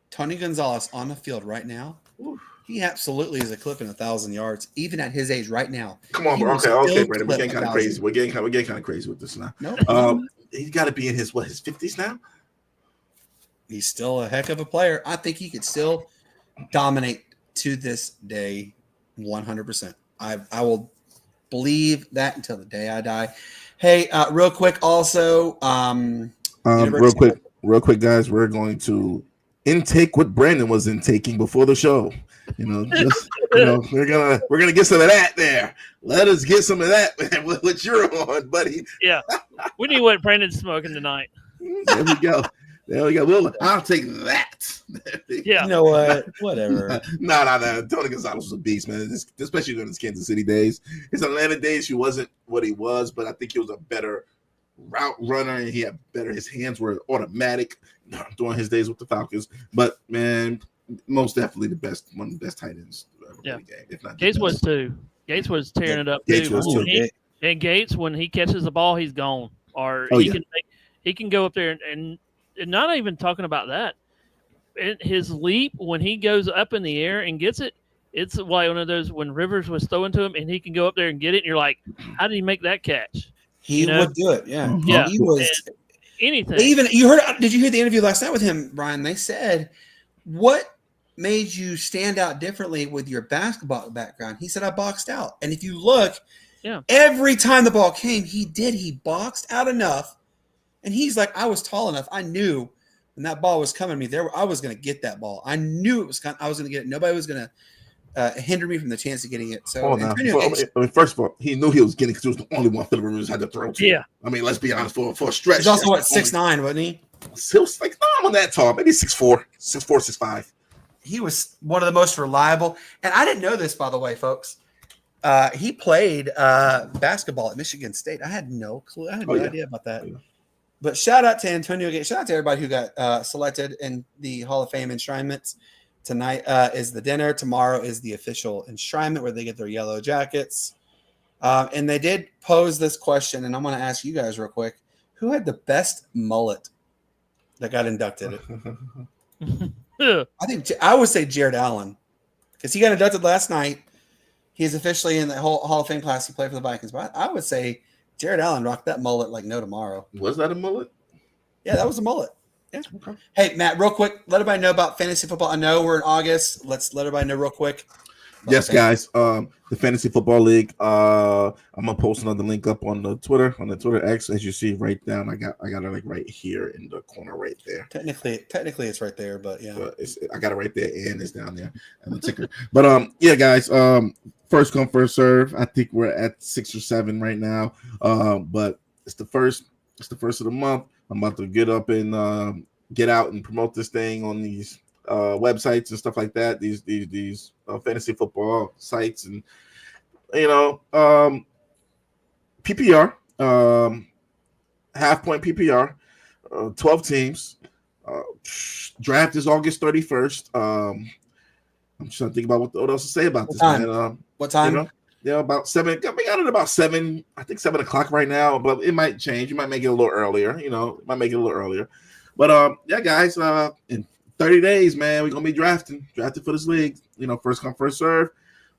Tony Gonzalez on the field right now, he absolutely is eclipsing 1,000 yards, even at his age right now. Come on, bro. Okay, Brandon. We're getting kind of crazy. We're getting kind of crazy with this now. No. He's got to be in his 50s now. He's still a heck of a player. I think he could still dominate to this day 100%. I will believe that until the day I die. Hey, real quick also, real quick, guys, we're going to intake what Brandon was intaking before the show. We're gonna get some of that there. Let us get some of that, man, what you're on, buddy. Yeah, we need what Brandon's smoking tonight. There we go. Well, I'll take that. Yeah. You know what? Whatever. No. Tony Gonzalez was a beast, man. Especially during his Kansas City days. His Atlanta days, he wasn't what he was, but I think he was a better route runner, and his hands were automatic during his days with the Falcons. But man, most definitely one of the best tight ends ever in the game. If not Gates was too. Gates was tearing it up Gates too. was too. And Gates, when he catches the ball, he's gone. Or he can go up there and not even talking about that. His leap when he goes up in the air and gets it, it's like one of those when Rivers was throwing to him and he can go up there and get it. And you're like, how did he make that catch? He would do it. Yeah. Mm-hmm. Yeah. He was anything. Even did you hear the interview last night with him, Brian? They said, what made you stand out differently with your basketball background? He said, I boxed out. And if you look, every time the ball came, he boxed out enough. And he's like, I was tall enough. I knew when that ball was coming to me, I was going to get that ball. I knew I was going to get it. Nobody was going to hinder me from the chance of getting it. So, first of all, he knew he was getting because he was the only one Phillip Rivers had to throw to. Yeah. I mean, let's be honest, for a stretch. He's also 6'9", wasn't he? He was like, no, I'm on that tall. Maybe 6'4", 6'5". He was one of the most reliable. And I didn't know this, by the way, folks. He played basketball at Michigan State. I had no clue. I had no idea about that. Yeah. But shout out to Antonio Gates. Shout out to everybody who got selected in the Hall of Fame enshrinements. Tonight is the dinner. Tomorrow is the official enshrinement where they get their yellow jackets. And they did pose this question, and I'm going to ask you guys real quick. Who had the best mullet that got inducted? I would say Jared Allen because he got inducted last night. He's officially in the Hall of Fame class. He played for the Vikings. But I would say Jared Allen rocked that mullet like no tomorrow. Was that a mullet? Yeah, that was a mullet. Yeah. Okay. Hey, Matt, real quick, let everybody know about fantasy football. I know we're in August. Let's let everybody know real quick. Yes, guys. The Fantasy Football League. I'm gonna post another link up on the Twitter X, as you see right down. I got it like right here in the corner right there. Technically, it's right there, but yeah, I got it right there, and it's down there and the ticker. But yeah, guys. First come, first serve. I think we're at 6 or 7 right now. But it's the first of the month. I'm about to get up and get out and promote this thing on these websites and stuff like that. These fantasy football sites and PPR, half point PPR, 12 teams. Draft is August 31st. I'm just trying to think about what else to say about this, man. What time? About 7. We got it about 7. I think 7 o'clock right now, but it might change. You might make it a little earlier. But yeah, guys. In 30 days, man, we're gonna be drafted for this league. First come, first serve.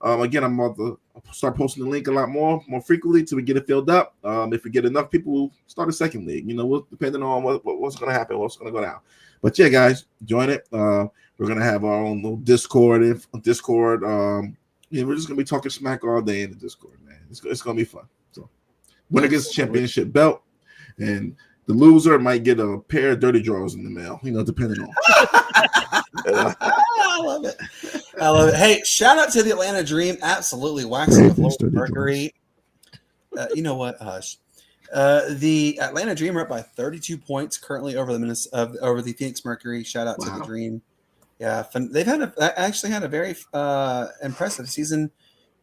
Again, I'm about to start posting the link a lot more frequently till we get it filled up. If we get enough people, we'll start a second league. Depending on what's going to happen, what's going to go down. But yeah, guys, join it. We're going to have our own little Discord. We're just going to be talking smack all day in the Discord, man. It's going to be fun. So, winner gets a championship belt, and the loser might get a pair of dirty drawers in the mail, depending on. I love it. Hey, shout out to the Atlanta Dream. Absolutely waxing the floor with Mercury. You know what? Hush. The Atlanta Dream are up by 32 points currently over the Phoenix Mercury. Shout out to the Dream. Yeah, they've actually had a very impressive season.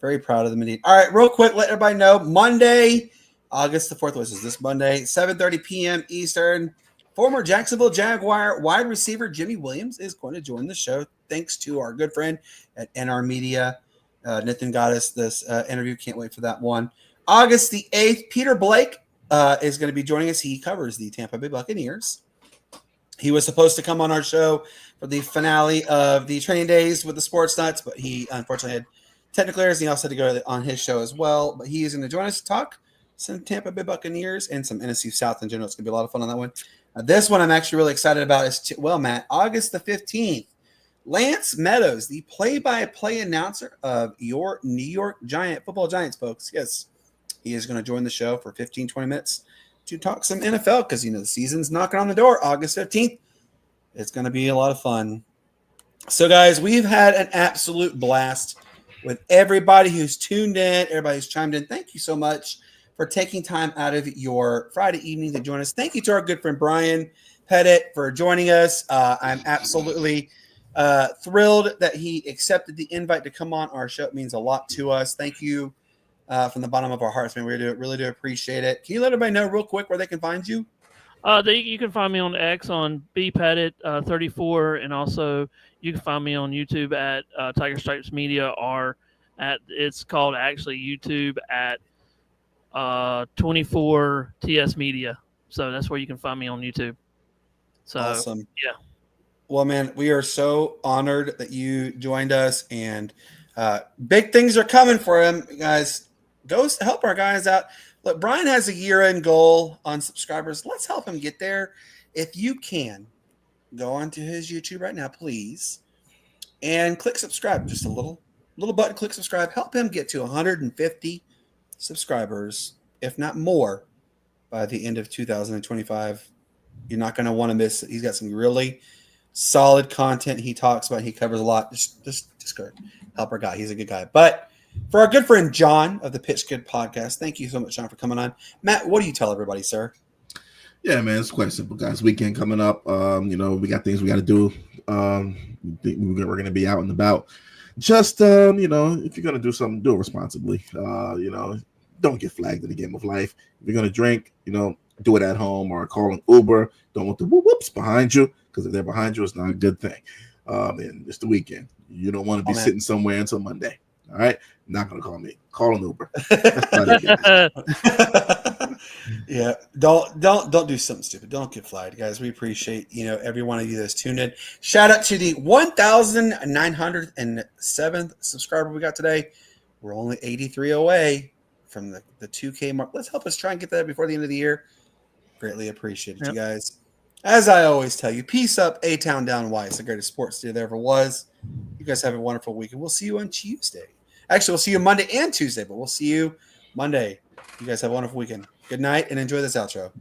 Very proud of them indeed. All right, real quick, let everybody know Monday, August the 4th, which is this Monday, 7:30 p.m. Eastern. Former Jacksonville Jaguar wide receiver Jimmy Williams is going to join the show. Thanks to our good friend at NR Media. Nathan got us this interview. Can't wait for that one. August the 8th, Peter Blake is going to be joining us. He covers the Tampa Bay Buccaneers. He was supposed to come on our show for the finale of the training days with the Sportz Nutz, but he unfortunately had technical errors. He also had to go on his show as well. But he is going to join us to talk some Tampa Bay Buccaneers and some NFC South in general. It's going to be a lot of fun on that one. This one I'm actually really excited about is, Matt, August the 15th. Lance Meadows, the play-by-play announcer of your New York Football Giants, folks. Yes, he is going to join the show for 15, 20 minutes to talk some NFL because, the season's knocking on the door. August 15th. It's going to be a lot of fun. So, guys, we've had an absolute blast with everybody who's tuned in, everybody who's chimed in. Thank you so much for taking time out of your Friday evening to join us. Thank you to our good friend Brian Pettit for joining us. I'm absolutely thrilled that he accepted the invite to come on our show. It means a lot to us. Thank you from the bottom of our hearts, man. We really do appreciate it. Can you let everybody know real quick where they can find you? You can find me on X on bpettit34, and also you can find me on YouTube at Tiger Stripes Media, or it's called actually YouTube at 24TS Media. So that's where you can find me on YouTube. So awesome. Yeah. Well, man, we are so honored that you joined us, and big things are coming for him, guys. Go help our guys out. Look, Brian has a year-end goal on subscribers. Let's help him get there. If you can, go onto his YouTube right now, please, and click subscribe. Just a little button, click subscribe. Help him get to 150 subscribers, if not more, by the end of 2025. You're not going to want to miss it. He's got some really solid content he talks about. He covers a lot. Just go help our guy. He's a good guy. But for our good friend John of the Pitch Good podcast, thank you so much, John, for coming on. Matt, what do you tell everybody, sir? Yeah, man, it's quite simple, guys. Weekend coming up. We got things we got to do. We're going to be out and about. Just, if you're going to do something, do it responsibly. Don't get flagged in the game of life. If you're going to drink, do it at home or call an Uber. Don't want the whoops behind you, because if they're behind you, it's not a good thing. And it's the weekend. You don't want to be sitting somewhere until Monday. All right? Not going to call me. Call an Uber. Yeah. Don't do something stupid. Don't get flagged, guys. We appreciate, every one of you that's tuned in. Shout out to the 1,907th subscriber we got today. We're only 83 away from the 2K mark. Let's help us try and get that before the end of the year. Greatly appreciate it, you guys. As I always tell you, peace up, A-Town down Y. It's the greatest sports day there ever was. You guys have a wonderful weekend. We'll see you on Tuesday. Actually, we'll see you Monday and Tuesday, but we'll see you Monday. You guys have a wonderful weekend. Good night, and enjoy this outro.